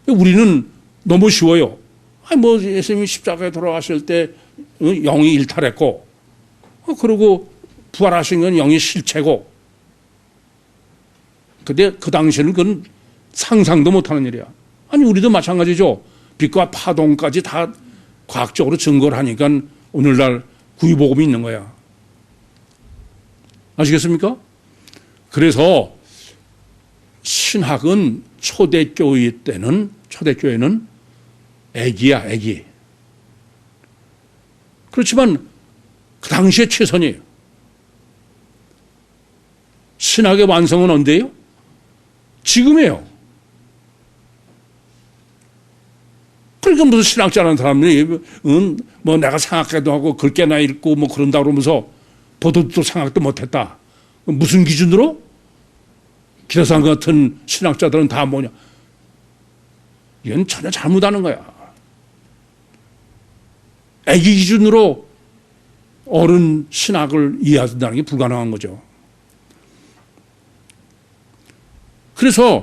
우리는 너무 쉬워요. 아니 뭐 예수님이 십자가에 돌아가실 때 영이 일탈했고, 그리고 부활하신 건 영이 실체고. 근데 그 당시에는 그건 상상도 못하는 일이야. 아니 우리도 마찬가지죠. 빛과 파동까지 다 과학적으로 증거를 하니까 오늘날 구유복음이 있는 거야. 아시겠습니까? 그래서 신학은 초대교회는 애기야, 애기. 그렇지만 그 당시에 최선이에요. 신학의 완성은 언제예요? 지금이에요. 그러니까 무슨 신학자라는 사람들이 뭐 내가 상학회도 하고 글깨나 읽고 뭐 그런다 그러면서 보도도 상학도 못했다. 무슨 기준으로? 기라상 같은 신학자들은 다 뭐냐? 이건 전혀 잘못하는 거야. 애기 기준으로 어른 신학을 이해한다는 게 불가능한 거죠. 그래서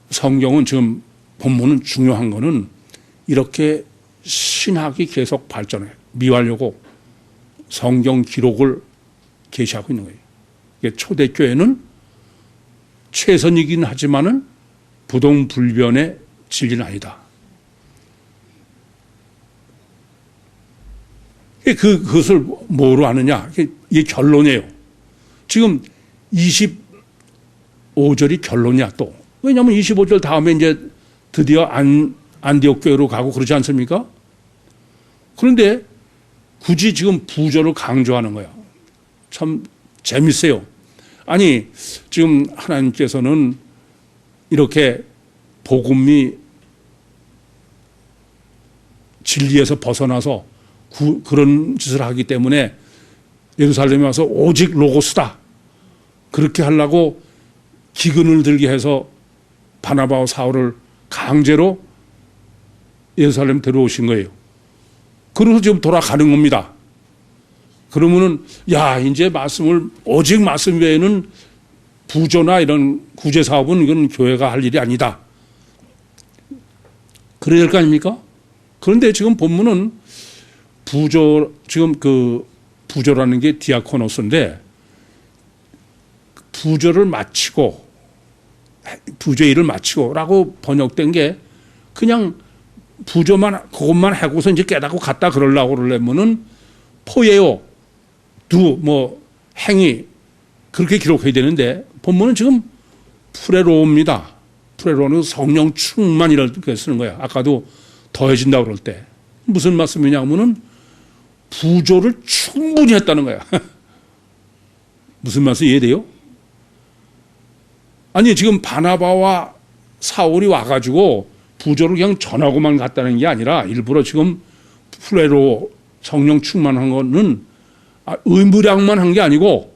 성경은 지금 본문은 중요한 거는 이렇게 신학이 계속 발전해 미완료고 성경 기록을 계시하고 있는 거예요. 초대교회는 최선이긴 하지만은 부동불변의 진리는 아니다. 그것을 뭐로 아느냐? 이게 결론이에요. 지금 25절이 결론이야 또. 왜냐하면 25절 다음에 이제 드디어 안디옥 교회로 가고 그러지 않습니까? 그런데 굳이 지금 부조를 강조하는 거야. 참 재밌어요. 아니 지금 하나님께서는 이렇게 복음이 진리에서 벗어나서 그런 짓을 하기 때문에 예루살렘에 와서 오직 로고스다. 그렇게 하려고 기근을 들게 해서 바나바와 사울을 강제로 예루살렘 데려오신 거예요. 그래서 지금 돌아가는 겁니다. 그러면은 야 이제 말씀을 오직 말씀 외에는 부조나 이런 구제 사업은 이건 교회가 할 일이 아니다. 그래야 될 거 아닙니까? 그런데 지금 본문은 지금 그 부조라는 게 디아코노스인데 부조를 마치고 부조의 일을 마치고라고 번역된 게 그냥 부조만 그것만 하고서 이제 깨닫고 갔다 그러려고 그러려면은 포예요. 뭐 행위 그렇게 기록해야 되는데 본문은 지금 프레로입니다. 프레로는 성령 충만 이렇게 쓰는 거야. 아까도 더해진다고 그럴 때 무슨 말씀이냐면은 부조를 충분히 했다는 거야. 무슨 말씀 이해돼요? 아니 지금 바나바와 사울이 와가지고 부조를 그냥 전하고만 갔다는 게 아니라 일부러 지금 프레로 성령 충만한 거는 의무량만 한 게 아니고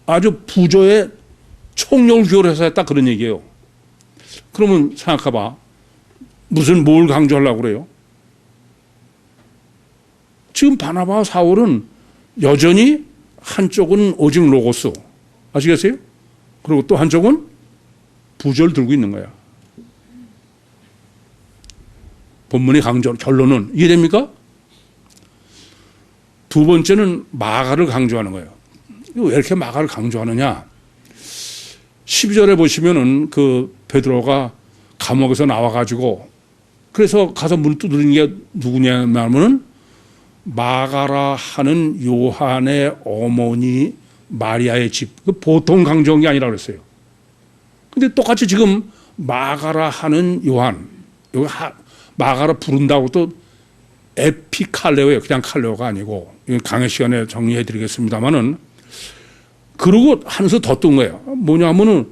아주 부조의 총력을 기울여서 했다 그런 얘기예요. 그러면 생각해봐. 뭘 강조하려고 그래요? 지금 바나바와 사울은 여전히 한쪽은 오직 로고스 아시겠어요? 그리고 또 한쪽은 부조를 들고 있는 거야. 본문의 결론은 이해됩니까? 두 번째는 마가를 강조하는 거예요. 왜 이렇게 마가를 강조하느냐? 12절에 보시면은 그 베드로가 감옥에서 나와가지고 그래서 가서 문 두드리는 게 누구냐면은 마가라 하는 요한의 어머니 마리아의 집. 보통 강조한 게 아니라 그랬어요. 근데 똑같이 지금 마가라 하는 요한, 마가라 부른다고 또 에피칼레오예요. 그냥 칼레오가 아니고 강의 시간에 정리해 드리겠습니다만은 그러고 하면서 더 뜬 거예요. 뭐냐면은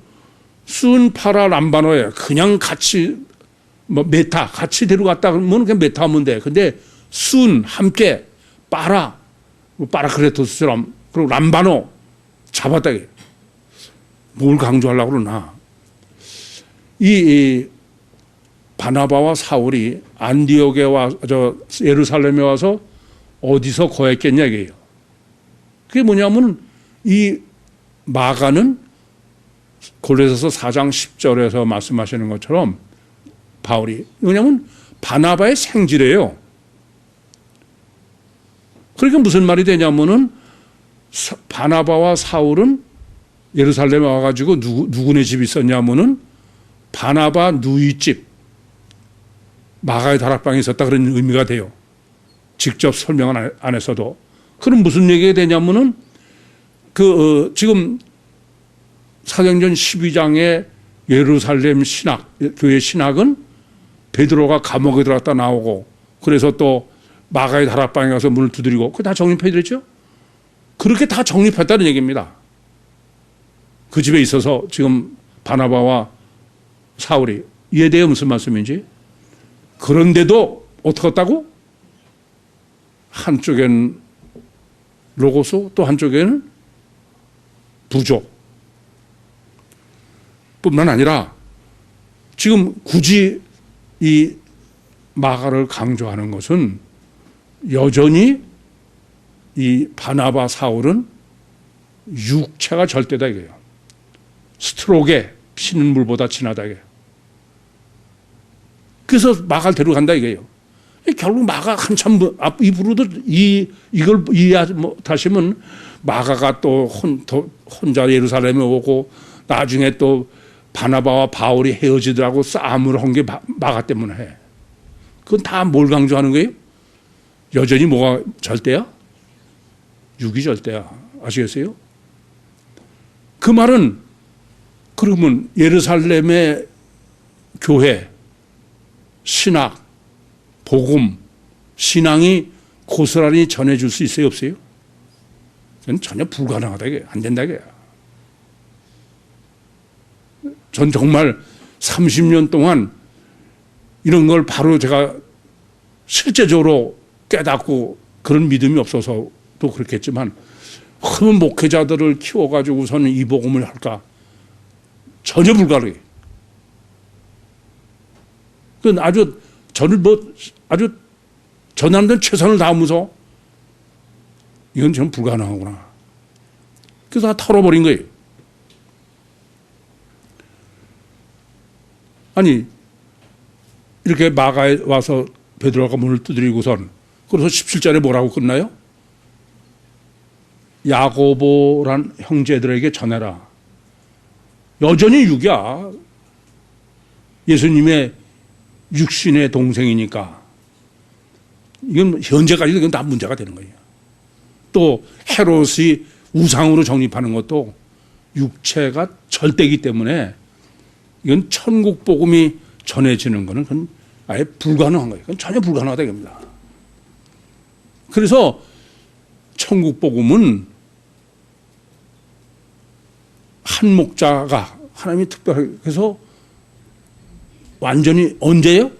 순 파라 람바노에 그냥 같이 뭐 메타 같이 데려갔다 그러면 그냥 메타 하면 돼. 근데 순 함께 파라 파라크레토스처럼 그리고 람바노 잡았다. 뭘 강조하려고 그러나 이 바나바와 사울이 안디옥에 예루살렘에 와서 어디서 거했겠냐 이게요. 그게 뭐냐면 이 마가는 골로새서 4장 10절에서 말씀하시는 것처럼 바울이 왜냐하면 바나바의 생지래요. 그러니까 무슨 말이 되냐면은 바나바와 사울은 예루살렘에 와가지고 누구네 집이 있었냐면은 바나바 누이집 마가의 다락방에 있었다 그런 의미가 돼요. 직접 설명 안 했어도. 그럼 무슨 얘기가 되냐면은 지금 사도행전 12장의 예루살렘 신학, 교회 신학은 베드로가 감옥에 들어갔다 나오고 그래서 또 마가의 다락방에 가서 문을 두드리고 그거 다 정립해드렸죠? 그렇게 다 정립했다는 얘기입니다. 그 집에 있어서 지금 바나바와 사울이 이에 대해 무슨 말씀인지 그런데도 어떻게 했다고? 한쪽엔 로고스 또 한쪽에는 부족 뿐만 아니라 지금 굳이 이 마가를 강조하는 것은 여전히 이 바나바 사울은 육체가 절대다 이거예요. 스트로게 피는 물보다 진하다 이거예요. 그래서 마가를 데려간다 이거예요. 결국 마가 한참 입으로도 이걸 이해하지 못하시면 마가가 또 혼자 예루살렘에 오고 나중에 또 바나바와 바울이 헤어지더라고 싸움을 한 게 마가 때문에 해. 그건 다 뭘 강조하는 거예요? 여전히 뭐가 절대야? 육이 절대야. 아시겠어요? 그 말은 그러면 예루살렘의 교회, 신학, 복음, 신앙이 고스란히 전해줄 수 있어요? 없어요? 그건 전혀 불가능하다. 이게 안 된다. 이게. 전 정말 30년 동안 이런 걸 바로 제가 실제적으로 깨닫고 그런 믿음이 없어서 또 그렇겠지만 큰 목회자들을 키워가지고서는 이 복음을 할까? 전혀 불가능해. 그건 아주 저를 아주 전하는 최선을 다하면서 이건 좀 불가능하구나. 그래서 다 털어버린 거예요. 아니 이렇게 마가에 와서 베드로가 문을 두드리고선 그래서 17절에 뭐라고 끝나요? 야고보란 형제들에게 전해라. 여전히 육이야. 예수님의 육신의 동생이니까. 이건 현재까지도 이건 다 문제가 되는 거예요. 또 헤롯이 우상으로 정립하는 것도 육체가 절대이기 때문에 이건 천국 복음이 전해지는 것은 그건 아예 불가능한 거예요. 그건 전혀 불가능하다 이겁니다. 그래서 천국 복음은 한 목자가 하나님이 특별하게 해서 완전히 언제요?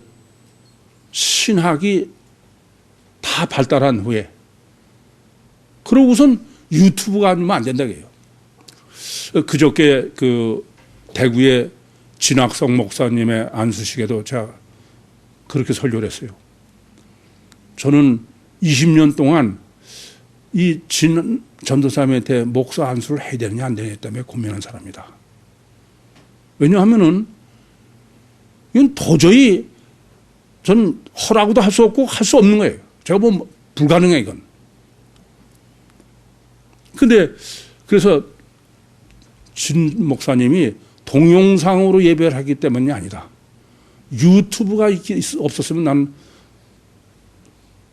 신학이 다 발달한 후에. 그러고선 유튜브가 아니면 안 된다 그래요. 그저께 그 대구의 진학성 목사님의 안수식에도 제가 그렇게 설교를 했어요. 저는 20년 동안 이 전도사님한테 목사 안수를 해야 되느냐 안 되느냐 때문에 고민한 사람이다. 왜냐하면은 이건 도저히 전 허라고도 할 수 없고 할 수 없는 거예요. 제가 보면 불가능해 이건. 근데 그래서 진 목사님이 동영상으로 예배를 하기 때문이 아니다. 유튜브가 없었으면 난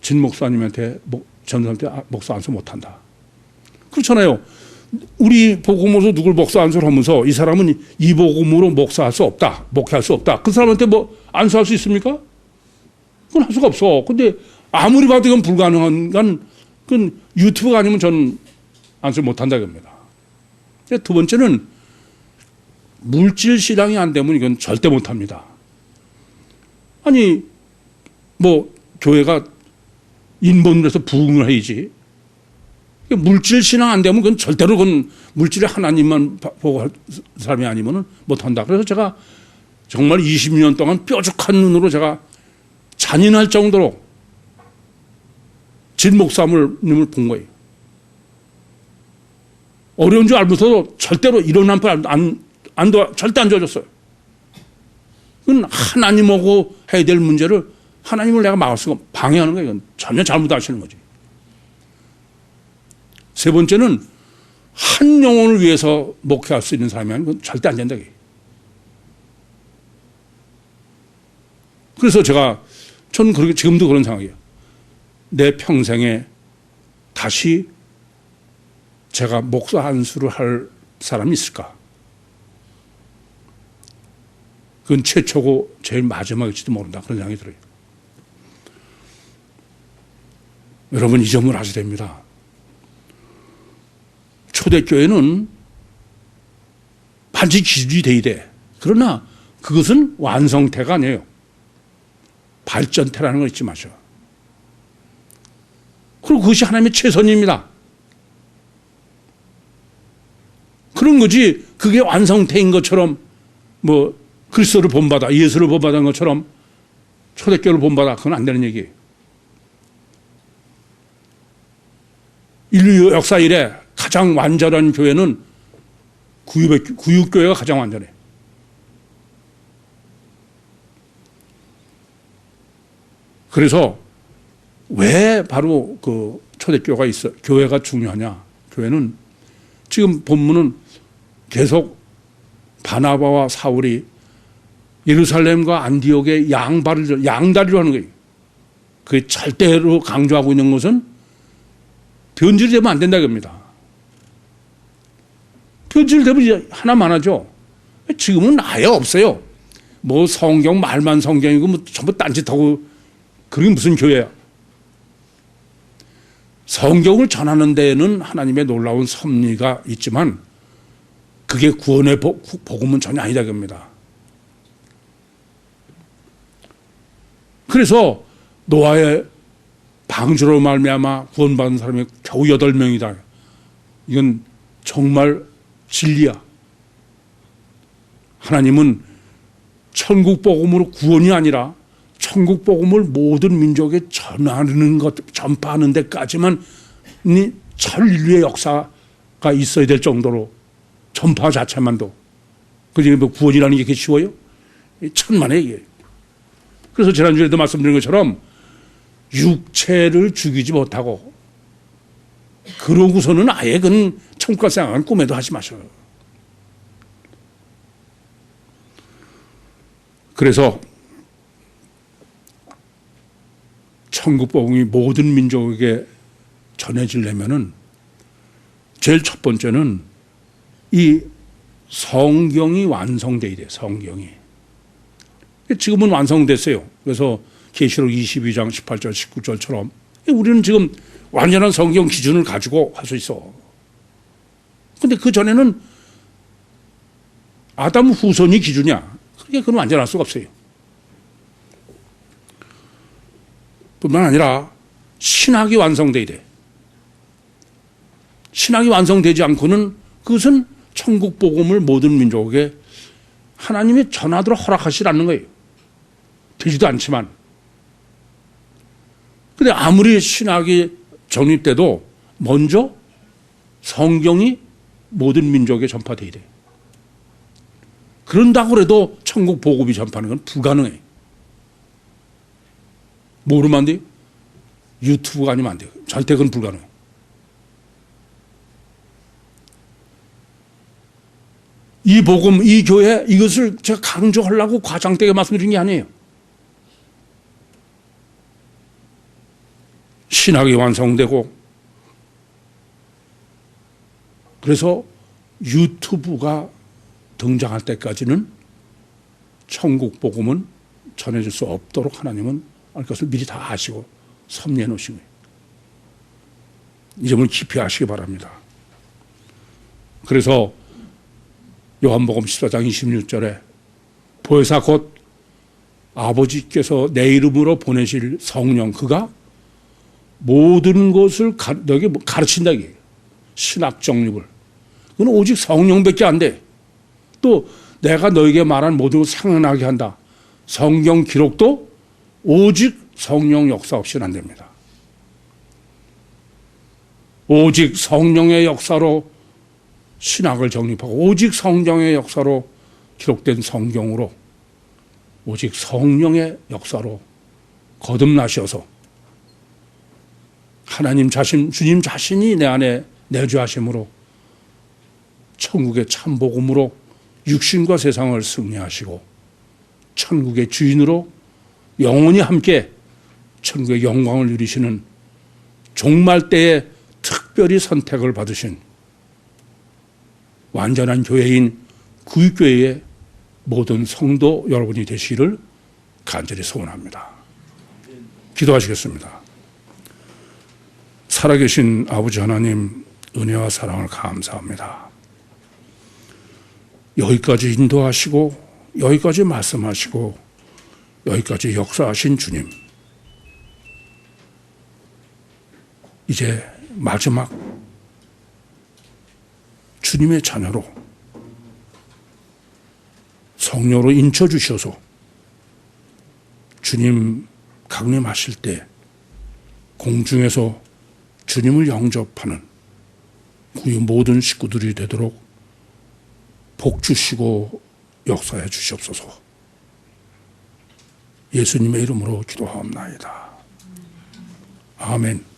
진 목사님한테 전도사님한테 목사 안수 못한다. 그렇잖아요. 우리 복음으로 누굴 목사 안수를 하면서 이 사람은 이 복음으로 목사할 수 없다. 목회할 수 없다. 그 사람한테 뭐 안수할 수 있습니까? 그건 할 수가 없어. 근데 아무리 봐도 이건 불가능한 건 그건 유튜브가 아니면 저는 안수 못한다 겁니다. 두 번째는 물질 신앙이 안 되면 이건 절대 못합니다. 아니 뭐 교회가 인본을 해서 부흥을 해야지. 물질 신앙 안 되면 그건 절대로 그건 물질의 하나님만 보고 할 사람이 아니면 못한다. 그래서 제가 정말 20년 동안 뾰족한 눈으로 제가 잔인할 정도로 진 목사님을 본 거예요. 어려운 줄 알면서도 절대로 이런 한푼 절대 안 줘줬어요. 그건 하나님하고 해야 될 문제를 하나님을 내가 막을 수가 방해하는 거예요. 이건 전혀 잘못하시는 거지. 세 번째는 한 영혼을 위해서 목회할 수 있는 사람이 아니면 절대 안 된다. 그래서 저는 그렇게 지금도 그런 상황이에요. 내 평생에 다시 제가 목사 한수를 할 사람이 있을까? 그건 최초고 제일 마지막일지도 모른다. 그런 생각이 들어요. 여러분 이 점을 아셔야 됩니다. 초대교회는 반드시 기준이 돼야 돼. 그러나 그것은 완성태가 아니에요. 발전태라는 걸 잊지 마셔. 그리고 그것이 하나님의 최선입니다. 그런 거지 그게 완성태인 것처럼 뭐 그리스도를 본받아 예수를 본받은 것처럼 초대교회를 본받아 그건 안 되는 얘기예요. 인류 역사 이래 가장 완전한 교회는 구육교회가 가장 완전해. 그래서 왜 바로 그 초대교회가 있어? 교회가 중요하냐? 교회는 지금 본문은 계속 바나바와 사울이 예루살렘과 안디옥의 양다리로 하는 거예요. 그게 절대로 강조하고 있는 것은 변질이 되면 안 된다 겁니다. 변질되면 하나만 하죠. 지금은 아예 없어요. 뭐 성경 말만 성경이고 뭐 전부 딴짓하고 그게 무슨 교회야. 성경을 전하는 데에는 하나님의 놀라운 섭리가 있지만 그게 구원의 복음은 전혀 아니다 겁니다. 그래서 노아의 방주로 말미암아 구원받은 사람이 겨우 8명이다. 이건 정말 진리야. 하나님은 천국 복음으로 구원이 아니라 천국 복음을 모든 민족에 전파하는 데까지만 전 인류의 역사가 있어야 될 정도로 전파 자체만도. 그게 뭐 구원이라는 게 그렇게 쉬워요? 천만의 얘기예요. 그래서 지난주에도 말씀드린 것처럼 육체를 죽이지 못하고 그러고서는 아예 그건 천국갈 생각은 꿈에도 하지 마셔요. 그래서 천국 복음이 모든 민족에게 전해지려면은 제일 첫 번째는 이 성경이 완성돼야 돼요. 성경이. 지금은 완성됐어요. 그래서 계시록 22장 18절 19절처럼 우리는 지금 완전한 성경 기준을 가지고 할 수 있어. 근데 그 전에는 아담 후손이 기준이야. 그러니까 그건 완전할 수가 없어요. 뿐만 아니라 신학이 완성돼야 돼. 신학이 완성되지 않고는 그것은 천국 복음을 모든 민족에게 하나님이 전하도록 허락하시지 않는 거예요. 되지도 않지만. 근데 아무리 신학이 정립돼도 먼저 성경이 모든 민족에 전파돼야 돼. 그런다고 해도 천국 복음이 전파하는 건 불가능해. 뭐로만 안 돼요? 유튜브가 아니면 안 돼요. 절대 그건 불가능해. 이 복음, 이 교회, 이것을 제가 강조하려고 과장되게 말씀드린 게 아니에요. 신학이 완성되고 그래서 유튜브가 등장할 때까지는 천국 복음은 전해질 수 없도록 하나님은 것을 미리 다 아시고 섭리해 놓으신 거예요. 이 점을 깊이 아시기 바랍니다. 그래서 요한복음 14장 26절에 보혜사 곧 아버지께서 내 이름으로 보내실 성령 그가 모든 것을 너에게 가르친다 이게 신학 정립을. 그건 오직 성령밖에 안 돼. 또 내가 너에게 말한 모든 것을 생각나게 한다. 성경 기록도 오직 성령 역사 없이는 안 됩니다. 오직 성령의 역사로 신학을 정립하고 오직 성령의 역사로 기록된 성경으로 오직 성령의 역사로 거듭나셔서 하나님 자신, 주님 자신이 내 안에 내주하심으로 천국의 참복음으로 육신과 세상을 승리하시고 천국의 주인으로 영원히 함께 천국의 영광을 누리시는 종말 때에 특별히 선택을 받으신 완전한 교회인 구육교회의 모든 성도 여러분이 되시기를 간절히 소원합니다. 기도하시겠습니다. 살아계신 아버지 하나님 은혜와 사랑을 감사합니다. 여기까지 인도하시고 여기까지 말씀하시고 여기까지 역사하신 주님, 이제 마지막 주님의 자녀로 성령으로 인쳐주셔서 주님 강림하실 때 공중에서 주님을 영접하는 우리 모든 식구들이 되도록 복 주시고 역사해 주시옵소서. 예수님의 이름으로 기도하옵나이다. 아멘.